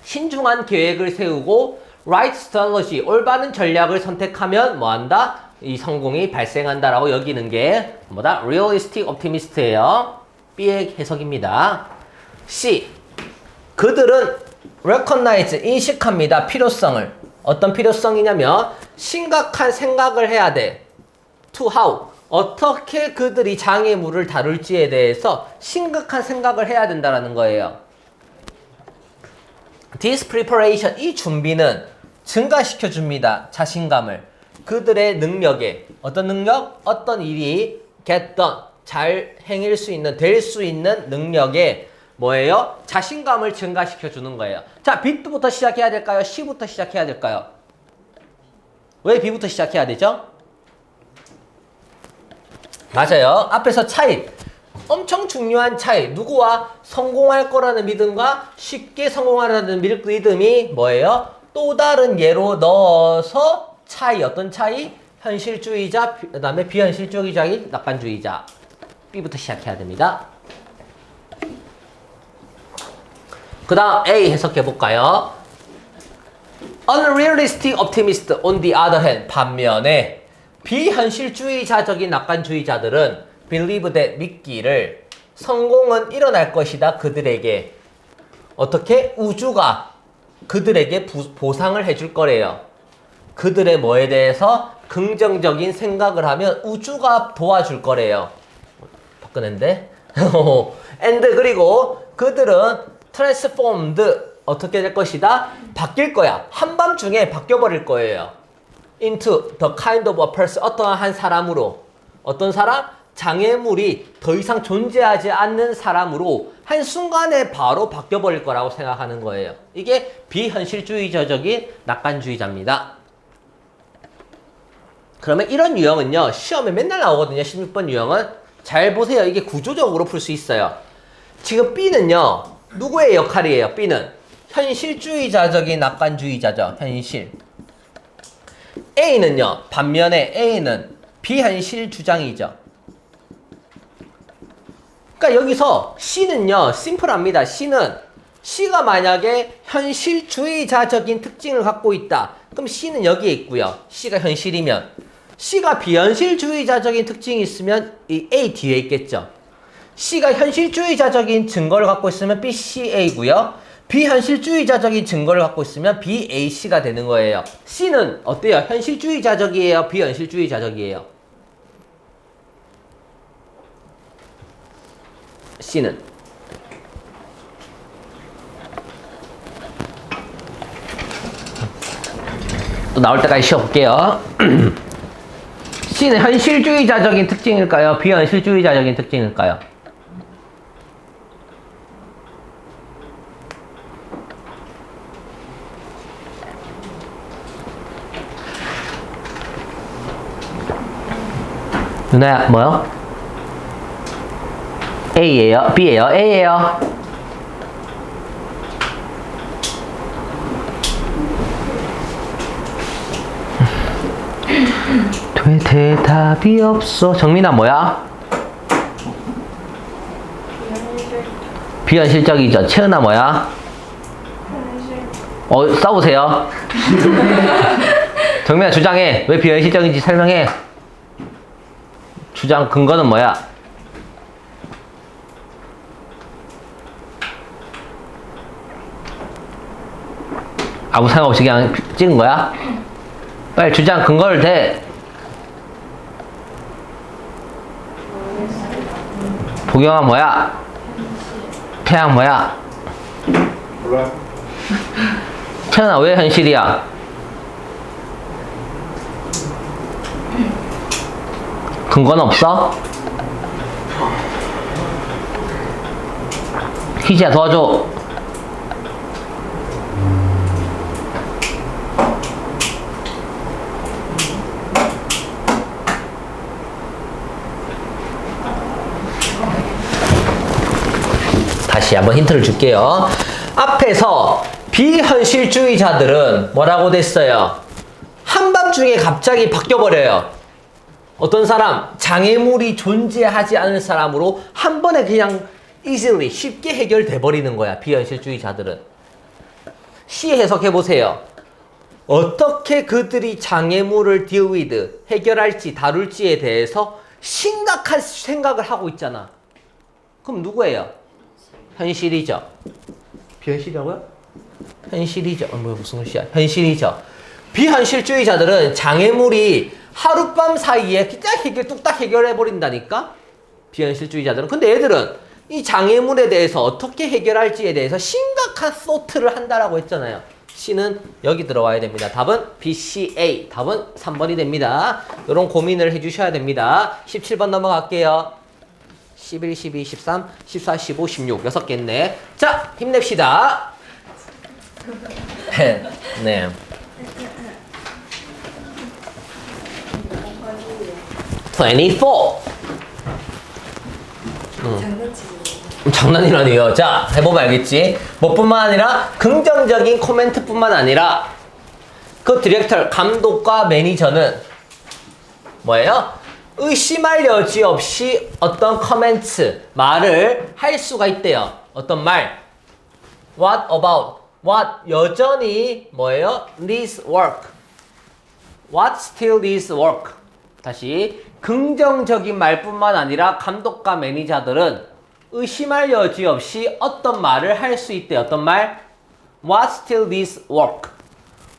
신중한 계획을 세우고 right strategy, 올바른 전략을 선택하면 뭐한다? 이 성공이 발생한다라고 여기는 게 뭐다? realistic optimist예요. B의 해석입니다. C. 그들은 recognize, 인식합니다. 필요성을. 어떤 필요성이냐면 심각한 생각을 해야 돼. to how. 어떻게 그들이 장애물을 다룰지에 대해서 심각한 생각을 해야 된다는 거예요. This preparation, 이 준비는 증가시켜 줍니다. 자신감을. 그들의 능력에. 어떤 능력? 어떤 일이 get done, 잘 행할 수 있는, 될 수 있는 능력에 뭐예요? 자신감을 증가시켜 주는 거예요. 자, B부터 시작해야 될까요? C부터 시작해야 될까요? 왜 B부터 시작해야 되죠? 맞아요. 앞에서 차이. 엄청 중요한 차이. 누구와? 성공할 거라는 믿음과 쉽게 성공하라는 믿음이 뭐예요? 또 다른 예로 넣어서 차이. 어떤 차이? 현실주의자, 그 다음에 비현실주의자인 낙관주의자. B부터 시작해야 됩니다. 그 다음 A 해석해 볼까요? Unrealistic optimist on the other hand. 반면에 비현실주의자적인 낙관주의자들은 believe that, 믿기를 성공은 일어날 것이다. 그들에게 어떻게? 우주가 그들에게 보상을 해줄 거래요. 그들의 뭐에 대해서 긍정적인 생각을 하면 우주가 도와줄 거래요. 바꾸는데 and 그리고 그들은 transformed, 어떻게 될 것이다? 바뀔 거야. 한밤중에 바뀌어버릴 거예요. into the kind of a person, 어떠한 사람으로. 어떤 사람? 장애물이 더 이상 존재하지 않는 사람으로 한순간에 바로 바뀌어버릴 거라고 생각하는 거예요. 이게 비현실주의자적인 낙관주의자입니다. 그러면 이런 유형은요, 시험에 맨날 나오거든요. 16번 유형은. 잘 보세요. 이게 구조적으로 풀 수 있어요. 지금 B는요, 누구의 역할이에요? B는 현실주의자적인 낙관주의자죠. 현실. A는요, 반면에 A는 비현실 주장이죠. 그러니까 여기서 C는요, 심플합니다. C가 만약에 현실주의자적인 특징을 갖고 있다. 그럼 C는 여기에 있고요. C가 현실이면. C가 비현실주의자적인 특징이 있으면 이 A 뒤에 있겠죠. C가 현실주의자적인 증거를 갖고 있으면 BCA고요. 비현실주의자적인 증거를 갖고 있으면 BAC가 되는 거예요. C는 어때요? 현실주의자적이에요? 비현실주의자적이에요? C는 또 나올 때까지 쉬어볼게요. C는 현실주의자적인 특징일까요? 비현실주의자적인 특징일까요? 누나야, 뭐요? A예요? B예요? A예요? 돼 대답이 없어. 정민아 뭐야? 비현실적이죠. 채은아 뭐야? 싸우세요. 정민아 주장해. 왜 비현실적인지 설명해. 주장 근거는 뭐야? 아무 생각 없이 그냥 찍은 거야? 빨리 주장 근거를 대. 보경아 뭐야? 태양 뭐야? 몰라. 태연아 왜 현실이야? 근거는 없어? 희지야 도와줘. 다시 한번 힌트를 줄게요. 앞에서 비현실주의자들은 뭐라고 됐어요? 한밤중에 갑자기 바뀌어버려요. 어떤 사람, 장애물이 존재하지 않을 사람으로 한 번에 그냥 easily, 쉽게 해결돼 버리는 거야. 비현실주의자들은. C 해석해보세요. 어떻게 그들이 장애물을 deal with, 해결할지 다룰지에 대해서 심각한 생각을 하고 있잖아. 그럼 누구예요? 현실이죠. 비현실이라고요? 현실이죠. 뭐야 무슨 글씨야? 현실이죠. 비현실주의자들은 장애물이 하룻밤 사이에 그냥 뚝딱 해결해 버린다니까. 비현실주의자들은. 근데 얘들은 이 장애물에 대해서 어떻게 해결할지에 대해서 심각한 소트를 한다라고 했잖아요. C는 여기 들어와야 됩니다. 답은 BCA. 답은 3번이 됩니다. 이런 고민을 해주셔야 됩니다. 17번 넘어갈게요. 11, 12, 13, 14, 15, 16 6개 있네. 자, 힘냅시다. 네. 장난이라니요. 자, 해보면 알겠지. 뭐뿐만 아니라 긍정적인 코멘트뿐만 아니라 그 디렉터, 감독과 매니저는 뭐예요? 의심할 여지 없이 어떤 코멘트, 말을 할 수가 있대요. 어떤 말? What about? What 여전히 뭐예요? This work. What still this work? 다시 긍정적인 말뿐만 아니라 감독과 매니저들은 의심할 여지 없이 어떤 말을 할 수 있대. 어떤 말? What still this work?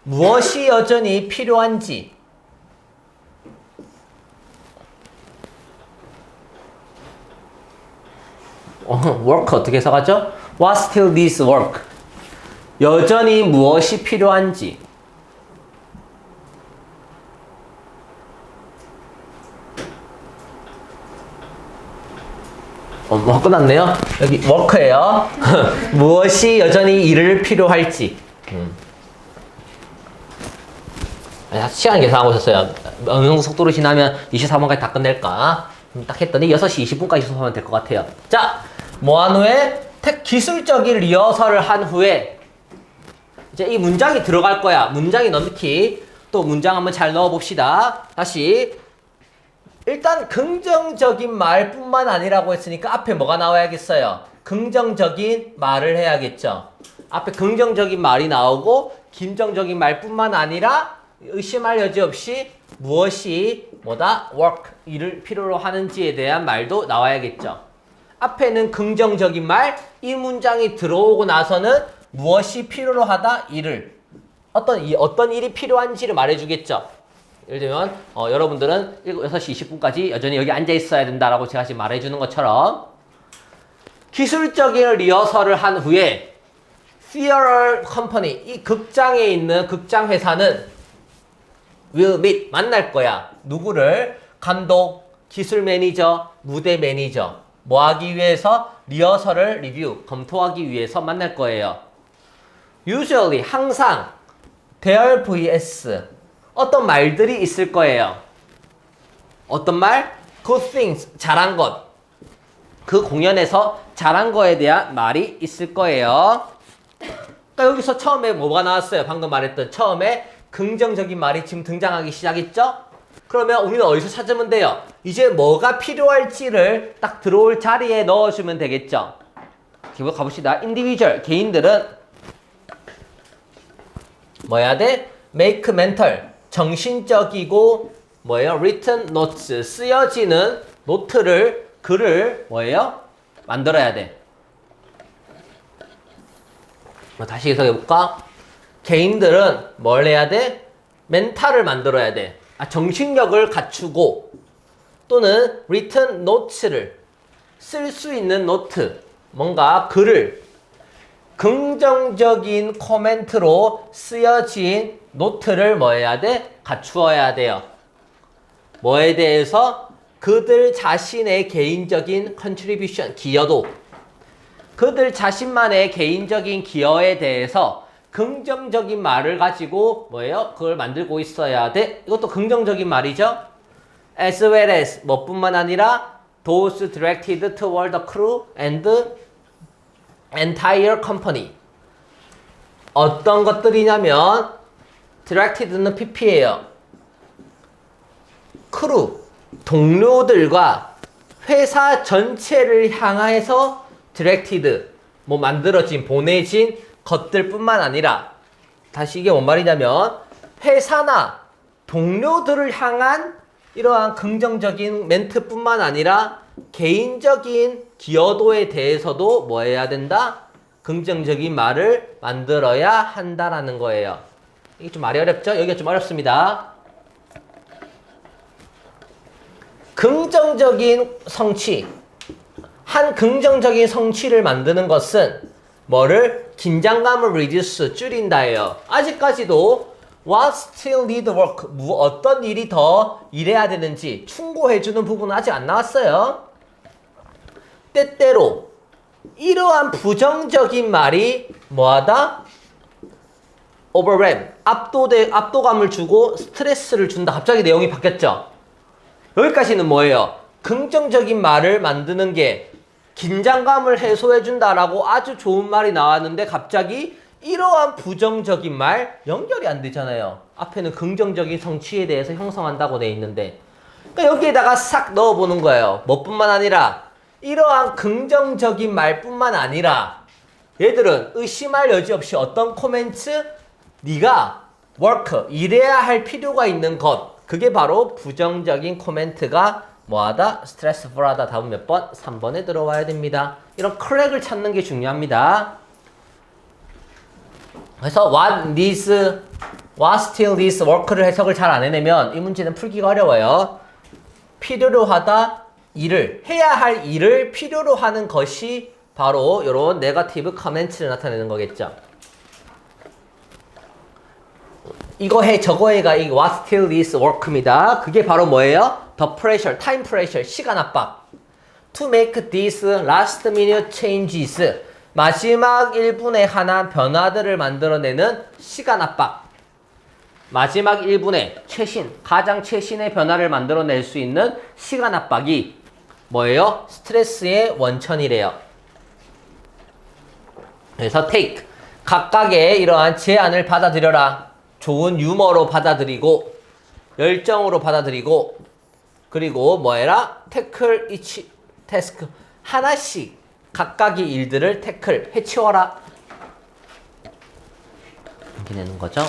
무엇이 여전히 필요한지. work 어떻게 해석하죠? What still this work? 여전히 무엇이 필요한지. 뭐 끝났네요. 여기 work예요. 무엇이 여전히 필요할지. 시간 계산하고 있었어요. 어느 정도 속도로 지나면 24번까지 다 끝낼까? 딱 했더니 6시 20분까지 수업하면 될 것 같아요. 자, 뭐한 후에 기술적인 리허설을 한 후에 이제 이 문장이 들어갈 거야. 문장이 넣기. 또 문장 한번 잘 넣어봅시다. 다시. 일단 긍정적인 말뿐만 아니라고 했으니까 앞에 뭐가 나와야겠어요? 긍정적인 말을 해야겠죠. 앞에 긍정적인 말이 나오고 긍정적인 말뿐만 아니라 의심할 여지 없이 무엇이 뭐다? work, 일을 필요로 하는지에 대한 말도 나와야겠죠. 앞에는 긍정적인 말, 이 문장이 들어오고 나서는 무엇이 필요로 하다? 일을. 어떤 일이 필요한지를 말해주겠죠. 예를 들면, 여러분들은 6시 20분까지 여전히 여기 앉아 있어야 된다라고 제가 지금 말해주는 것처럼, 기술적인 리허설을 한 후에, theater company, 이 극장에 있는 극장 회사는 will meet, 만날 거야. 누구를? 감독, 기술 매니저, 무대 매니저. 뭐 하기 위해서? 리허설을 리뷰, 검토하기 위해서 만날 거예요. usually, 항상, there vs, 어떤 말들이 있을 거예요. 어떤 말? good things, 잘한 것. 그 공연에서 잘한 거에 대한 말이 있을 거예요. 그러니까 여기서 처음에 뭐가 나왔어요? 방금 말했던 처음에 긍정적인 말이 지금 등장하기 시작했죠? 그러면 우리는 어디서 찾으면 돼요? 이제 뭐가 필요할지를 딱 들어올 자리에 넣어주면 되겠죠? 기본 가봅시다. individual, 개인들은 뭐 해야 돼? make mental, 정신적이고 뭐예요? written notes, 쓰여지는 노트를, 글을 뭐예요? 만들어야 돼. 다시 해석해볼까? 개인들은 뭘 해야 돼? 멘탈을 만들어야 돼. 정신력을 갖추고 또는 written notes를 쓸 수 있는 노트, 뭔가 글을 긍정적인 코멘트로 쓰여진 노트를 뭐 해야 돼? 갖추어야 돼요. 뭐에 대해서? 그들 자신의 개인적인 contribution, 기여도. 그들 자신만의 개인적인 기여에 대해서 긍정적인 말을 가지고 뭐예요? 그걸 만들고 있어야 돼. 이것도 긍정적인 말이죠. As well as 뭐뿐만 아니라 those directed toward the crew and the entire company. 어떤 것들이냐면 directed는 PP예요. 크루, 동료들과 회사 전체를 향해서 directed, 뭐 만들어진, 보내진 것들뿐만 아니라, 다시 이게 뭔 말이냐면 회사나 동료들을 향한 이러한 긍정적인 멘트뿐만 아니라 개인적인 기여도에 대해서도 뭐 해야 된다? 긍정적인 말을 만들어야 한다라는 거예요. 이게 좀 말이 어렵죠? 여기가 좀 어렵습니다. 긍정적인 성취. 한 긍정적인 성취를 만드는 것은 뭐를? 긴장감을 reduce, 줄인다예요. 아직까지도 what still need work, 어떤 일이 더 일해야 되는지 충고해주는 부분은 아직 안 나왔어요. 때때로 이러한 부정적인 말이 뭐하다? overwhelm, 압도감을 주고 스트레스를 준다. 갑자기 내용이 바뀌었죠? 여기까지는 뭐예요? 긍정적인 말을 만드는 게 긴장감을 해소해준다라고 아주 좋은 말이 나왔는데 갑자기 이러한 부정적인 말 연결이 안 되잖아요. 앞에는 긍정적인 성취에 대해서 형성한다고 돼 있는데, 그러니까 여기에다가 싹 넣어보는 거예요. 뭐뿐만 아니라 이러한 긍정적인 말뿐만 아니라 얘들은 의심할 여지 없이 어떤 코멘트? 네가 work, 일해야 할 필요가 있는 것, 그게 바로 부정적인 코멘트가 뭐하다? 스트레스풀하다. 답은 몇 번? 3번에 들어와야 됩니다. 이런 크랙을 찾는 게 중요합니다. 그래서 what still needs work를 해석을 잘 안 해내면 이 문제는 풀기가 어려워요. 필요로 하다, 일을, 해야 할 일을 필요로 하는 것이 바로 이런 네거티브 커멘트를 나타내는 거겠죠. 이거 해, 저거 해가 이 what still needs work입니다. 그게 바로 뭐예요? The pressure, time pressure, 시간 압박. To make these last minute changes, 마지막 1분에 하나 변화들을 만들어내는 시간 압박. 마지막 1분에 최신, 가장 최신의 변화를 만들어낼 수 있는 시간 압박이 뭐예요? 스트레스의 원천이래요. 그래서 take, 각각의 이러한 제안을 받아들여라. 좋은 유머로 받아들이고 열정으로 받아들이고, 그리고 뭐해라? 태클 each task, 하나씩 각각의 일들을 태클, 해치워라. 이렇게 되는 거죠.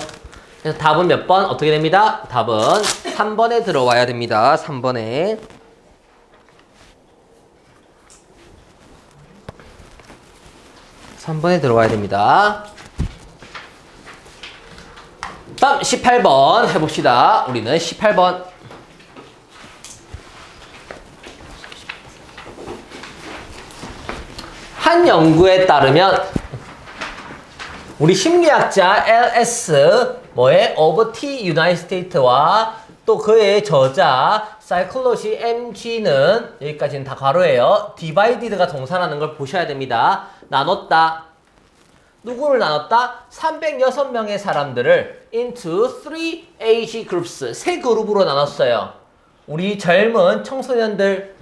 그래서 답은 몇 번? 어떻게 됩니다? 답은 3번에 들어와야 됩니다. 3번에. 3번에 들어가야 됩니다. 다음 18번 해봅시다. 우리는 18번. 한 연구에 따르면 우리 심리학자 L.S. of T United States와 또 그의 저자 Psychology M.G.는 여기까지는 다 괄호예요. Divided가 동사라는 걸 보셔야 됩니다. 나눴다. 누구를 나눴다? 306명의 사람들을 into 3 age groups, 세 그룹으로 나눴어요. 우리 젊은 청소년들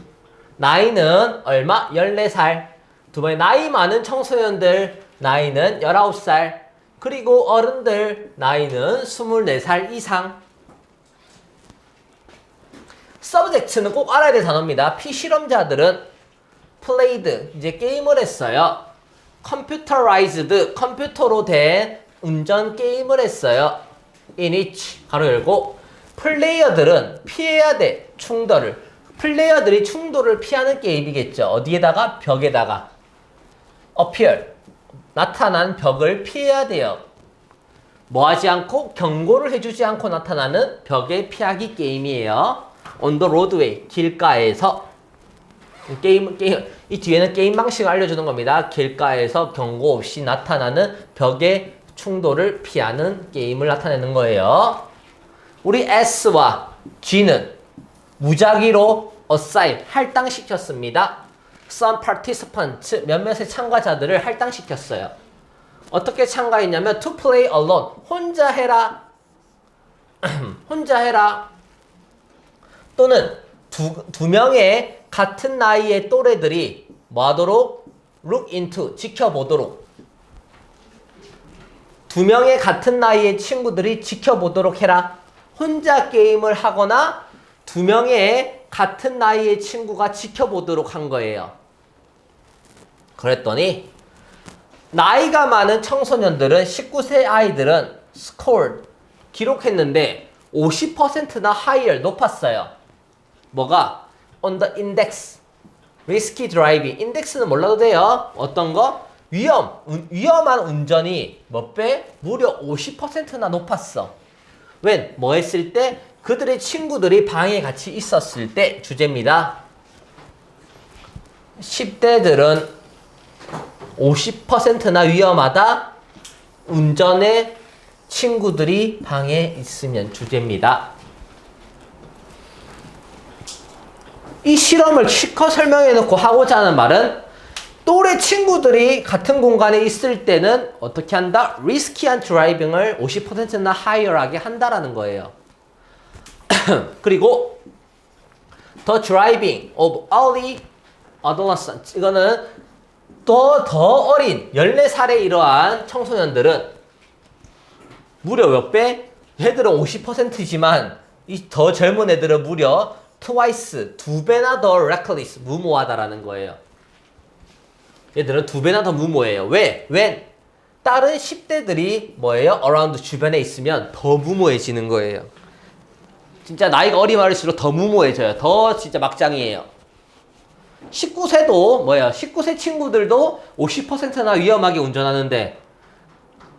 나이는 얼마? 14살. 두 번째 나이 많은 청소년들 나이는 19살. 그리고 어른들 나이는 24살 이상. 서브젝트는 꼭 알아야 될 단어입니다. 피실험자들은 played, 이제 게임을 했어요. computerized, 컴퓨터로 된 운전 게임을 했어요. in which, 가로 열고, 플레이어들은 피해야 돼, 충돌을. 플레이어들이 충돌을 피하는 게임이겠죠. 어디에다가? 벽에다가. appear, 나타난 벽을 피해야 돼요. 뭐 하지 않고? 경고를 해주지 않고 나타나는 벽의 피하기 게임이에요. on the roadway, 길가에서. 게임, 이 뒤에는 게임 방식을 알려주는 겁니다. 길가에서 경고 없이 나타나는 벽의 충돌을 피하는 게임을 나타내는 거예요. 우리 S와 G는 무작위로 assign, 할당시켰습니다. Some participants, 몇몇의 참가자들을 할당시켰어요. 어떻게 참가했냐면 to play alone, 혼자 해라. 혼자 해라. 또는 두 명의 같은 나이의 또래들이 뭐 하도록? look into, 지켜보도록. 두 명의 같은 나이의 친구들이 지켜보도록 해라. 혼자 게임을 하거나 두 명의 같은 나이의 친구가 지켜보도록 한 거예요. 그랬더니 나이가 많은 청소년들은 19세 아이들은 scored, 기록했는데 50%나 higher, 높았어요. 뭐가? on the index, risky driving. 인덱스는 몰라도 돼요. 어떤 거? 위험한 운전이 몇 배? 무려 50%나 높았어. 웬? 뭐 했을 때? 그들의 친구들이 방에 같이 있었을 때. 주제입니다. 10대들은 50%나 위험하다. 운전에 친구들이 방에 있으면. 주제입니다. 이 실험을 실컷 설명해 놓고 하고자 하는 말은 또래 친구들이 같은 공간에 있을 때는 어떻게 한다? 리스키한 드라이빙을 50%나 하이어하게 한다라는 거예요. 그리고 The driving of early adolescents, 이거는 더 어린 14살에 이러한 청소년들은 무려 몇 배? 얘들은 50%지만 이 더 젊은 애들은 무려 twice, 두 배나 더 reckless, 무모하다라는 거예요. 얘들은 두 배나 더 무모해요. 왜? 왜? 다른 10대들이 뭐예요? around, 주변에 있으면 더 무모해지는 거예요. 진짜 나이가 어리면 더 무모해져요. 더 진짜 막장이에요. 19세도 뭐예요? 19세 친구들도 50%나 위험하게 운전하는데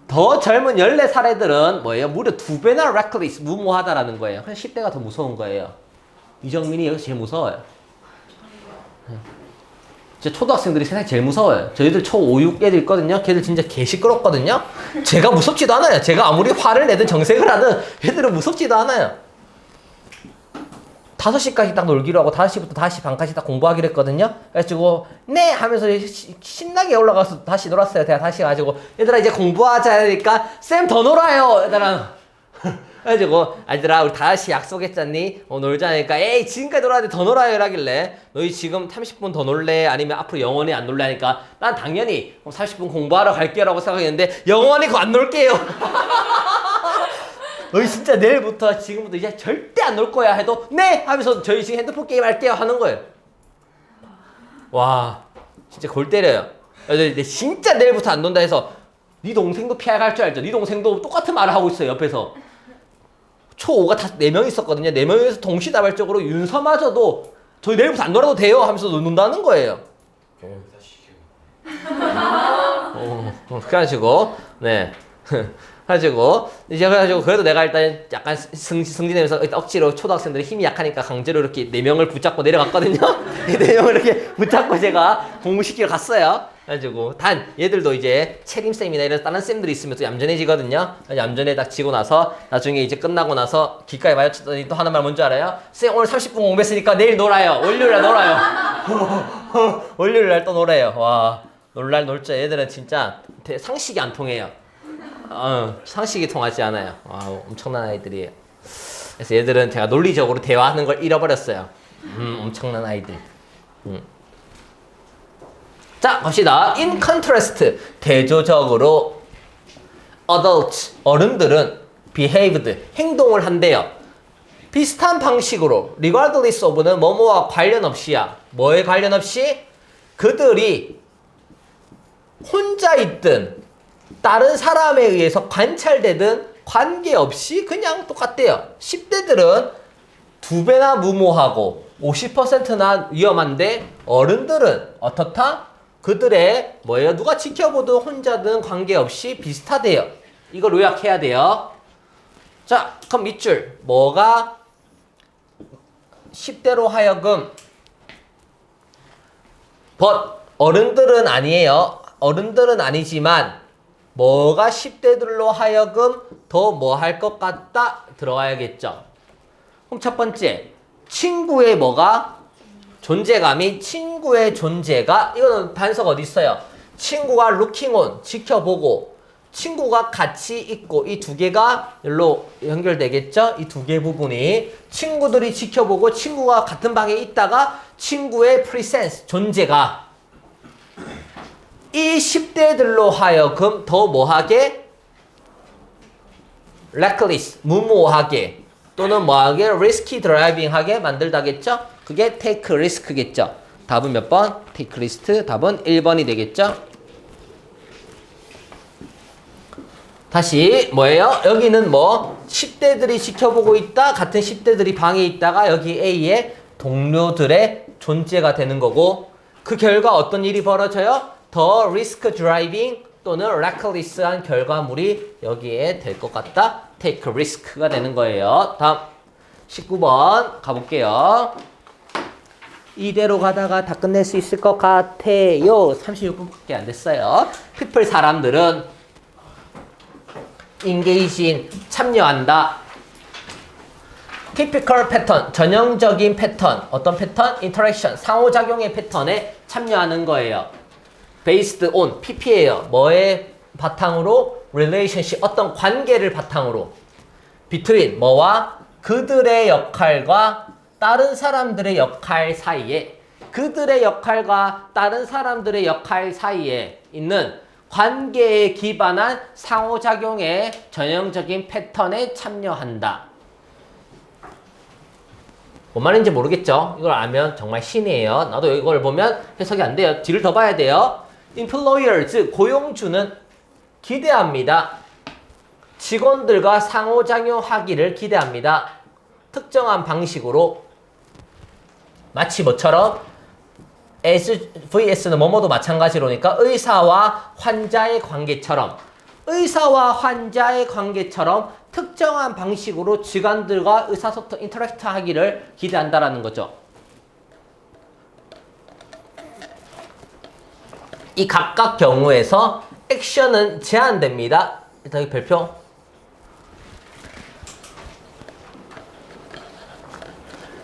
더 젊은 14살 애들은 뭐예요? 무려 두 배나 reckless, 무모하다라는 거예요. 그래서 10대가 더 무서운 거예요. 이정민이 여기서 제일 무서워요. 진짜 초등학생들이 세상에 제일 무서워요. 저희들 초 5, 6 애들 있거든요. 걔들 진짜 개 시끄럽거든요. 제가 무섭지도 않아요. 제가 아무리 화를 내든 정색을 하든 얘들은 무섭지도 않아요. 5시까지 딱 놀기로 하고 5시부터 5시 반까지 딱 공부하기로 했거든요. 그래가지고 네 하면서 신나게 올라가서 다시 놀았어요. 제가 다시 가지고 얘들아 이제 공부하자 하니까 쌤 더 놀아요. 얘들아 그래가지고 얘들아 우리 다시 약속했잖니? 놀자니까 에이 지금까지 놀았는데 더 놀아요 이러길래 너희 지금 30분 더 놀래? 아니면 앞으로 영원히 안 놀래? 하니까 난 당연히 30분 공부하러 갈게요 라고 생각했는데 영원히 그거 안 놀게요. 너희 진짜 내일부터 지금부터 이제 절대 안 놀 거야 해도 네! 하면서 저희 지금 핸드폰 게임 할게요 하는 거예요. 와 진짜 골 때려요. 근데 진짜 내일부터 안 논다 해서 네 동생도 피해갈 줄 알죠? 네 동생도 똑같은 말을 하고 있어요 옆에서. 초5가 다 4명 있었거든요. 4명에서 동시다발적으로 윤서마저도 저희 내일부터 안 놀아도 돼요 하면서 논다는 거예요. 그래가지고 네. 그래가지고 이제 그래도 내가 일단 약간 승진하면서 억지로 초등학생들이 힘이 약하니까 강제로 이렇게 4명을 붙잡고 내려갔거든요. 4명을 이렇게 붙잡고 제가 공부시키러 갔어요. 그래가지고 단 얘들도 이제 채림쌤이나 이런 다른 쌤들이 있으면 또 얌전해지거든요. 얌전해 딱 지고 나서 나중에 이제 끝나고 나서 길가에 마주쳤더니 또 하는 말 뭔지 알아요? 쌤 오늘 30분 공부했으니까 내일 놀아요. 월요일날 놀아요. 월요일날 또 놀아요. 와 놀 줄 얘들은 진짜 상식이 안 통해요. 상식이 통하지 않아요. 엄청난 아이들이에요. 그래서 얘들은 제가 논리적으로 대화하는 걸 잃어버렸어요. 엄청난 아이들. 자, 갑시다. In contrast, 대조적으로 adults, 어른들은 behaved, 행동을 한대요. 비슷한 방식으로 regardless of는 뭐뭐와 관련 없이야. 뭐에 관련 없이? 그들이 혼자 있든 다른 사람에 의해서 관찰되든 관계없이 그냥 똑같대요. 10대들은 2배나 무모하고 50%나 위험한데 어른들은 어떻다? 그들의 뭐예요? 누가 지켜보든 혼자든 관계없이 비슷하대요. 이걸 요약해야 돼요. 자, 그럼 밑줄. 뭐가 10대로 하여금 어른들은 아니에요. 어른들은 아니지만 뭐가 10대들로 하여금 더 뭐 할 것 같다? 들어와야겠죠. 그럼 첫 번째, 친구의 뭐가? 존재감이 친구의 존재가 이거는 단서가 어디 있어요? 친구가 looking on, 지켜보고 친구가 같이 있고 이 두 개가 여기로 연결되겠죠? 이 두 개 부분이 친구들이 지켜보고 친구가 같은 방에 있다가 친구의 presence, 존재가 이 10대들로 하여금 더 뭐하게? reckless, 무모하게 또는 뭐하게? risky driving 하게 만들다겠죠? 그게 take risk겠죠? 답은 몇 번? take risk, 답은 1번이 되겠죠? 다시 뭐예요? 여기는 뭐 10대들이 지켜보고 있다. 같은 10대들이 방에 있다가 여기 A의 동료들의 존재가 되는 거고 그 결과 어떤 일이 벌어져요? 더 risk driving 또는 reckless한 결과물이 여기에 될 것 같다. take risk가 되는 거예요. 다음 19번 가볼게요. 이대로 가다가 다 끝낼 수 있을 것 같아요. 36분밖에 안 됐어요. people 사람들은 engage in 참여한다. typical 패턴 전형적인 패턴 어떤 패턴? interaction 상호작용의 패턴에 참여하는 거예요. based on PP예요. 뭐의 바탕으로? relationship 어떤 관계를 바탕으로 between 뭐와? 그들의 역할과 다른 사람들의 역할 사이에 그들의 역할과 다른 사람들의 역할 사이에 있는 관계에 기반한 상호작용의 전형적인 패턴에 참여한다. 뭔 말인지 모르겠죠? 이걸 알면 정말 신이에요. 나도 이걸 보면 해석이 안 돼요. 뒤를 더 봐야 돼요. employers, 고용주는 기대합니다. 직원들과 상호작용하기를 기대합니다. 특정한 방식으로 마치 뭐처럼 S, vs는 뭐뭐도 마찬가지로니까 의사와 환자의 관계처럼 의사와 환자의 관계처럼 특정한 방식으로 직원들과 의사소통 인터랙트 하기를 기대한다라는 거죠. 이 각각 경우에서 액션은 제한됩니다. 일단 여기 별표.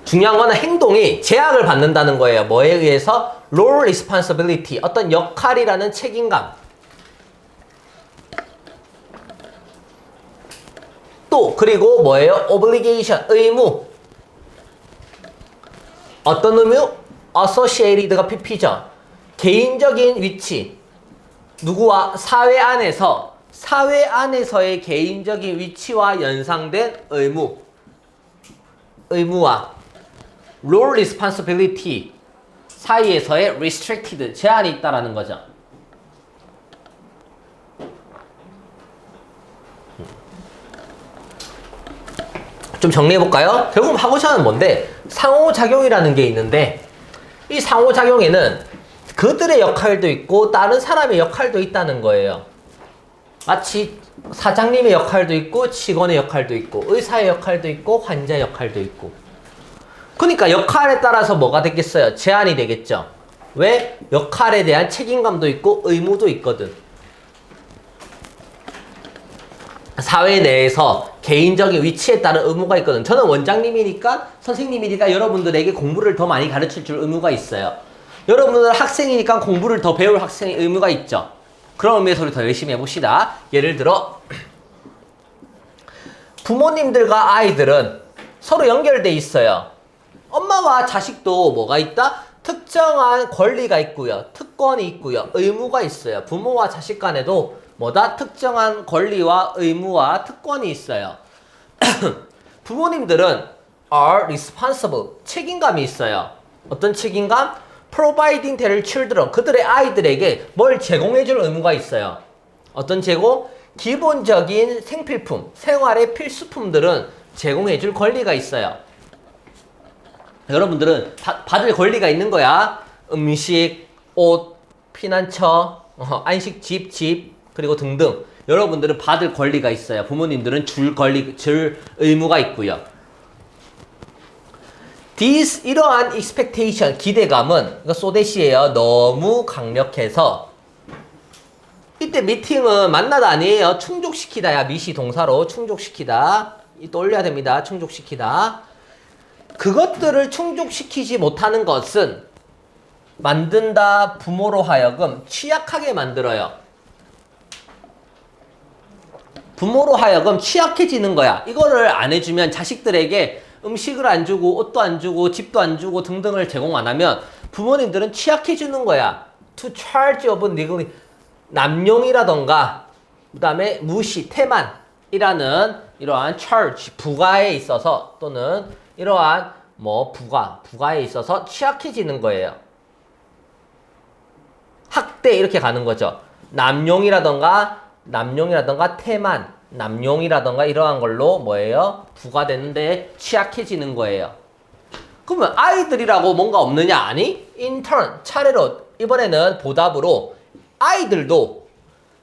중요한 거는 행동이 제약을 받는다는 거예요. 뭐에 의해서? role responsibility. 어떤 역할이라는 책임감. 또 그리고 뭐예요? obligation. 의무. 어떤 의무? associated가 PP죠. 개인적인 위치. 누구와? 사회 안에서. 사회 안에서의 개인적인 위치와 연상된 의무. 의무와 role responsibility 사이에서의 restricted 제한이 있다라는 거죠. 좀 정리해볼까요? 결국 하고자 하는 뭔데? 상호작용이라는 게 있는데 이 상호작용에는 그들의 역할도 있고 다른 사람의 역할도 있다는 거예요. 마치 사장님의 역할도 있고 직원의 역할도 있고 의사의 역할도 있고 환자의 역할도 있고. 그러니까 역할에 따라서 뭐가 되겠어요? 제한이 되겠죠. 왜? 역할에 대한 책임감도 있고 의무도 있거든. 사회 내에서 개인적인 위치에 따른 의무가 있거든. 저는 원장님이니까 선생님이니까 여러분들에게 공부를 더 많이 가르칠 줄 의무가 있어요. 여러분들은 학생이니까 공부를 더 배울 학생의 의무가 있죠. 그런 의미에서 우리 더 열심히 해봅시다. 예를 들어 부모님들과 아이들은 서로 연결돼 있어요. 엄마와 자식도 뭐가 있다? 특정한 권리가 있고요. 특권이 있고요. 의무가 있어요. 부모와 자식 간에도 뭐다? 특정한 권리와 의무와 특권이 있어요. 부모님들은 are responsible. 책임감이 있어요. 어떤 책임감? providing their children. 그들의 아이들에게 뭘 제공해줄 의무가 있어요. 어떤 제공? 기본적인 생필품, 생활의 필수품들은 제공해줄 권리가 있어요. 여러분들은 받을 권리가 있는 거야. 음식, 옷, 피난처, 안식, 집, 그리고 등등. 여러분들은 받을 권리가 있어요. 부모님들은 줄 의무가 있고요. This 이러한 expectation, 기대감은 이거 소댓이에요. 너무 강력해서 이때 미팅은 만나다 아니에요. 충족시키다야. 미시 동사로 충족시키다. 또 올려야 됩니다. 충족시키다. 그것들을 충족시키지 못하는 것은 만든다 부모로 하여금 취약하게 만들어요. 부모로 하여금 취약해지는 거야. 이거를 안 해주면 자식들에게 음식을 안 주고 옷도 안 주고 집도 안 주고 등등을 제공 안 하면 부모님들은 취약해지는 거야. To charge of neglect. 남용이라던가 그 다음에 무시, 태만이라는 이러한 charge, 부가에 있어서 또는 이러한 부가에 있어서 취약해지는 거예요. 학대 이렇게 가는 거죠. 남용이라던가 태만, 남용이라던가 이러한 걸로 뭐예요? 부가되는데 취약해지는 거예요. 그러면 아이들이라고 뭔가 없느냐? 아니? 인턴 차례로 이번에는 보답으로 아이들도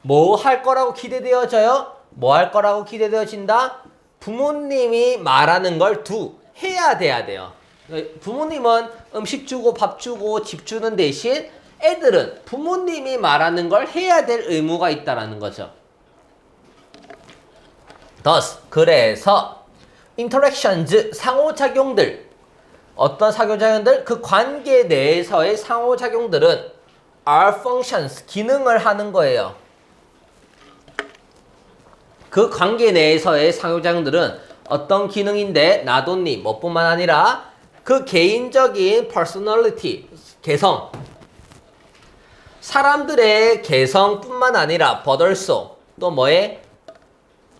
뭐 할 거라고 기대되어져요? 뭐 할 거라고 기대되어진다? 부모님이 말하는 걸 해야 돼요. 부모님은 음식 주고 밥 주고 집 주는 대신 애들은 부모님이 말하는 걸 해야 될 의무가 있다라는 거죠. Thus, 그래서 interactions, 상호작용들. 어떤 상호작용들? 그 관계 내에서의 상호작용들은 are functions, 기능을 하는 거예요. 그 관계 내에서의 상호작용들은 어떤 기능인데 나돈니 뭐뿐만 아니라 그 개인적인 personality, 개성, 사람들의 개성뿐만 아니라 but also 또 뭐에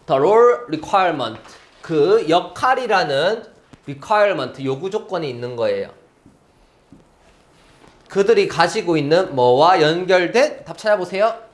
the role requirement, 그 역할이라는 requirement, 요구 조건이 있는 거예요. 그들이 가지고 있는 뭐와 연결된 답 찾아보세요.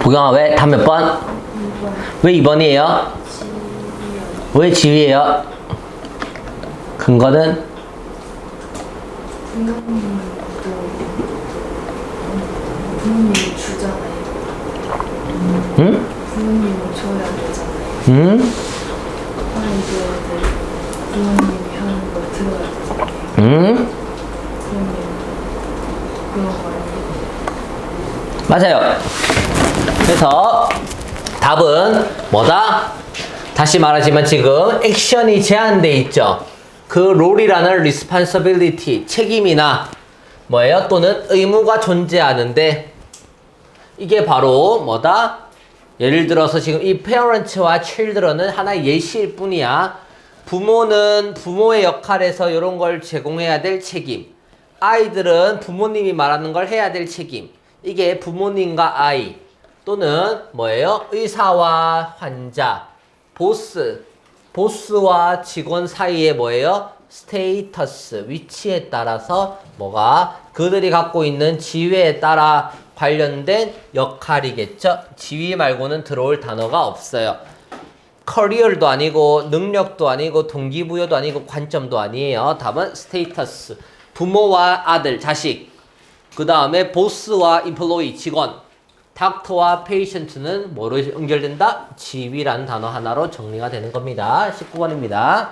보경아 왜? 답 몇 번? 2번. 왜 2번이에요? 왜 지휘예요? 근거는? 부모님이 주잖아요. 응? 부모님은 줘야 되잖아요. 응? 아이들한테 부모님이 하는 걸 들어야 되잖아요. 응? 그러면 그런 거 아니에요? 맞아요. 그래서 답은 뭐다? 다시 말하지만 지금 액션이 제한돼 있죠. 그 롤이라는 responsibility, 책임이나 뭐예요? 또는 의무가 존재하는데 이게 바로 뭐다? 예를 들어서 지금 이 parents와 children은 하나의 예시일 뿐이야. 부모는 부모의 역할에서 이런 걸 제공해야 될 책임. 아이들은 부모님이 말하는 걸 해야 될 책임. 이게 부모님과 아이 또는 뭐예요? 의사와 환자, 보스와 직원 사이에 뭐예요? 스테이터스, 위치에 따라서 뭐가 그들이 갖고 있는 지위에 따라 관련된 역할이겠죠. 지위 말고는 들어올 단어가 없어요. 커리어도 아니고 능력도 아니고 동기부여도 아니고 관점도 아니에요. 답은 스테이터스. 부모와 아들, 자식. 그 다음에 보스와 임플로이, 직원. 닥터와 페이션트는 뭐로 연결된다? 지위라는 단어 하나로 정리가 되는 겁니다. 19번입니다.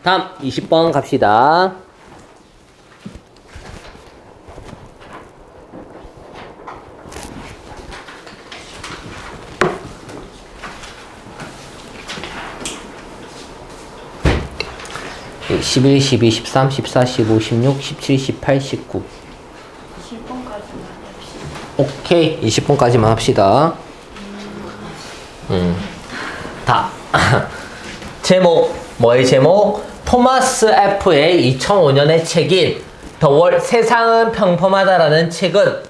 다음 20번 갑시다. 네, 11, 12, 13, 14, 15, 16, 17, 18, 19. 20번까지만 합시다. 오케이, 20분까지만 합시다. 다. 제목, 뭐의 제목? 토마스 F의 2005년의 책인 The World, 세상은 평범하다라는 책은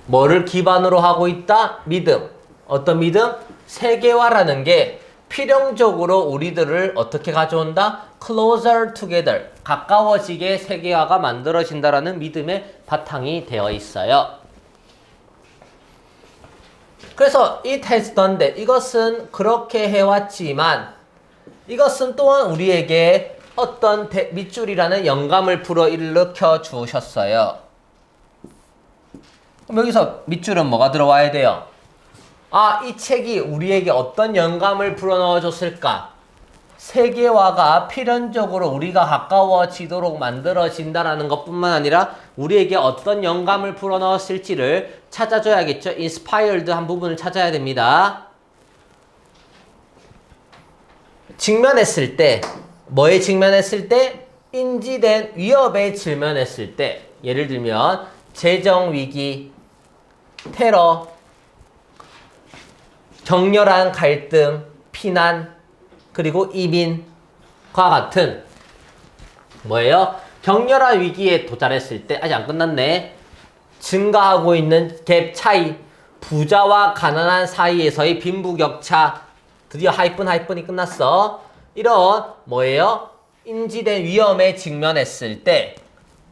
뭐를 기반으로 하고 있다? 믿음. 어떤 믿음? 세계화라는 게 필연적으로 우리들을 어떻게 가져온다? Closer together. 가까워지게 세계화가 만들어진다라는 믿음의 바탕이 되어 있어요. 그래서 it has done that. 이것은 그렇게 해왔지만 이것은 또한 우리에게 어떤 밑줄이라는 영감을 불어일으켜 주셨어요. 그럼 여기서 밑줄은 뭐가 들어와야 돼요? 아, 이 책이 우리에게 어떤 영감을 불어넣어 줬을까? 세계화가 필연적으로 우리가 가까워지도록 만들어진다라는 것뿐만 아니라 우리에게 어떤 영감을 불어넣었을지를 찾아줘야겠죠. inspired 한 부분을 찾아야 됩니다. 직면했을 때, 뭐에 직면했을 때? 인지된 위협에 직면했을 때. 예를 들면 재정위기, 테러, 격렬한 갈등, 피난, 그리고 이민과 같은 뭐예요? 격렬한 위기에 도달했을 때, 아직 안 끝났네. 증가하고 있는 갭 차이, 부자와 가난한 사이에서의 빈부격차, 드디어 하이픈이 끝났어. 이런 뭐예요? 인지된 위험에 직면했을 때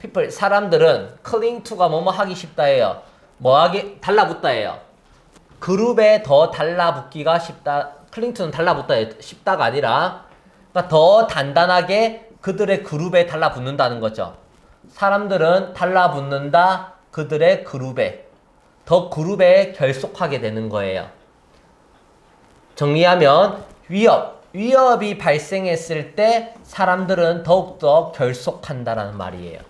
people, 사람들은 cling to가 뭐뭐 하기 쉽다예요. 뭐하기? 달라붙다예요. 그룹에 더 달라붙기가 쉽다. cling to는 달라붙다 쉽다가 아니라 그러니까 더 단단하게 그들의 그룹에 달라붙는다는 거죠. 사람들은 달라붙는다. 그들의 그룹에. 더 그룹에 결속하게 되는 거예요. 정리하면 위협이 발생했을 때 사람들은 더욱더 결속한다라는 말이에요.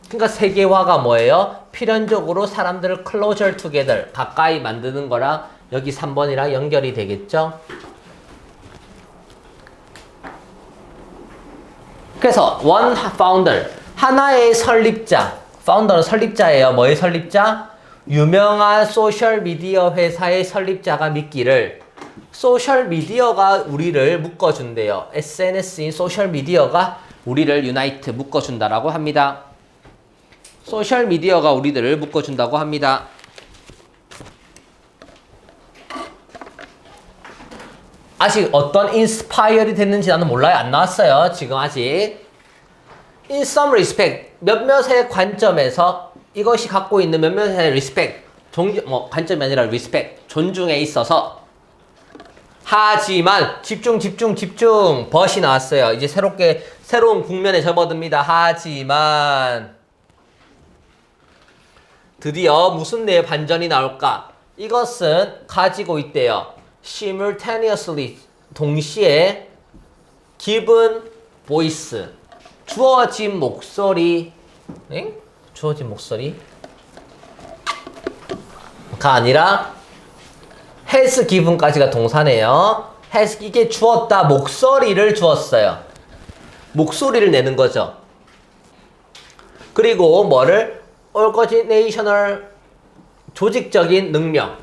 그러니까 세계화가 뭐예요? 필연적으로 사람들을 closer together, 가까이 만드는 거랑 여기 3번이랑 연결이 되겠죠? 그래서 one founder, 하나의 설립자, founder는 설립자예요. 뭐의 설립자? 유명한 소셜미디어 회사의 설립자가 믿기를 소셜미디어가 우리를 묶어준대요. SNS인 소셜미디어가 우리를 유나이트 묶어준다라고 합니다. 소셜미디어가 우리들을 묶어준다고 합니다. 아직 어떤 인스파이어리 됐는지 나는 몰라요. 안 나왔어요. 지금 아직. In some respect, 몇몇의 관점에서 이것이 갖고 있는 몇몇의 respect, 관점이 아니라 respect, 존중에 있어서 하지만 집중 but이 나왔어요. 이제 새로운 국면에 접어듭니다. 하지만 드디어 무슨 뇌의 반전이 나올까? 이것은 가지고 있대요. simultaneously, 동시에 given voice, 주어진 목소리, 주어진 목소리가 아니라 has given까지가 동사네요. has, 이게 주었다, 목소리를 주었어요. 목소리를 내는 거죠. 그리고 뭐를? organizational 조직적인 능력.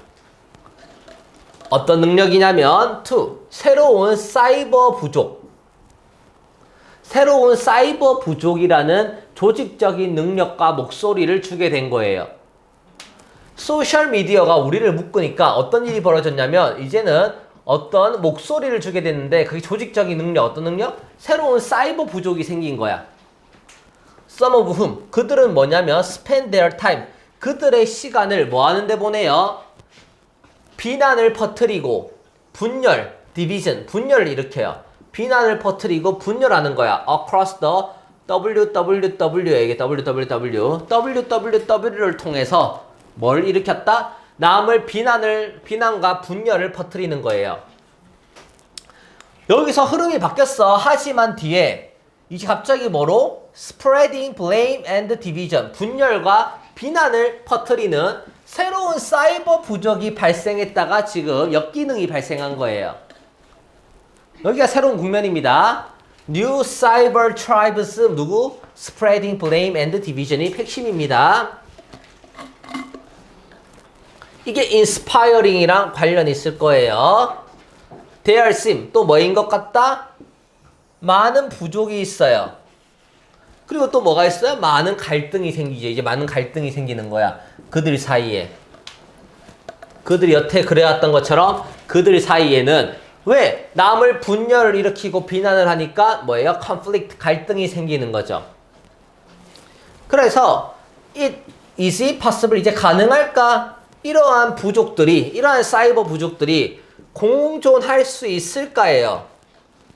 어떤 능력이냐면 새로운 사이버 부족. 새로운 사이버 부족이라는 조직적인 능력과 목소리를 주게 된 거예요. 소셜미디어가 우리를 묶으니까 어떤 일이 벌어졌냐면 이제는 어떤 목소리를 주게 됐는데 그게 조직적인 능력, 어떤 능력? 새로운 사이버 부족이 생긴 거야. Some of whom. 그들은 뭐냐면 spend their time. 그들의 시간을 뭐 하는데 보내요? 비난을 퍼뜨리고 분열, division, 분열을 일으켜요. 비난을 퍼뜨리고 분열하는 거야. Across the WWW에게 WWW를 통해서 뭘 일으켰다? 남을 비난과 분열을 퍼뜨리는 거예요. 여기서 흐름이 바뀌었어. 하지만 뒤에 이제 갑자기 뭐로? Spreading blame and division. 분열과 비난을 퍼뜨리는 새로운 사이버 부족이 발생했다가 지금 역기능이 발생한 거예요. 여기가 새로운 국면입니다. New Cyber Tribes 누구? Spreading blame and division이 핵심입니다. 이게 inspiring이랑 관련이 있을 거예요. There seem 또 뭐인 것 같다? 많은 부족이 있어요. 그리고 또 뭐가 있어요? 많은 갈등이 생기죠. 이제 많은 갈등이 생기는 거야. 그들 사이에. 그들이 여태 그래왔던 것처럼 그들 사이에는 왜? 남을 분열을 일으키고 비난을 하니까 뭐예요? conflict, 갈등이 생기는 거죠. 그래서 is it possible? 이제 가능할까? 이러한 부족들이, 이러한 사이버 부족들이 공존할 수 있을까예요.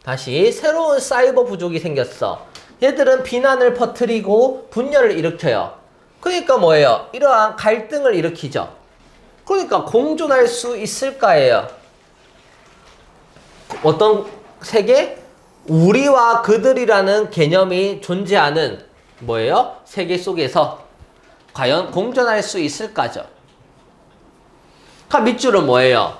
다시 새로운 사이버 부족이 생겼어. 얘들은 비난을 퍼뜨리고 분열을 일으켜요. 그러니까 뭐예요? 이러한 갈등을 일으키죠. 그러니까 공존할 수 있을까예요. 어떤 세계? 우리와 그들이라는 개념이 존재하는 뭐예요? 세계 속에서 과연 공존할 수 있을까죠. 밑줄은 뭐예요?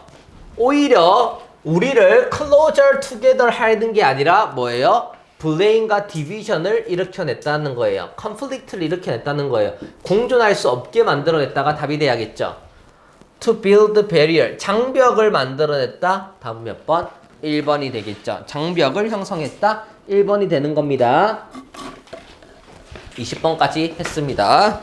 오히려 우리를 closer together 하는 게 아니라 뭐예요? 블레임과 디비전을 일으켜냈다는 거예요. 컨플릭트를 일으켜냈다는 거예요. 공존할 수 없게 만들어냈다가 답이 돼야겠죠. To build barrier. 장벽을 만들어냈다. 답은 몇 번? 1번이 되겠죠. 장벽을 형성했다. 1번이 되는 겁니다. 20번까지 했습니다.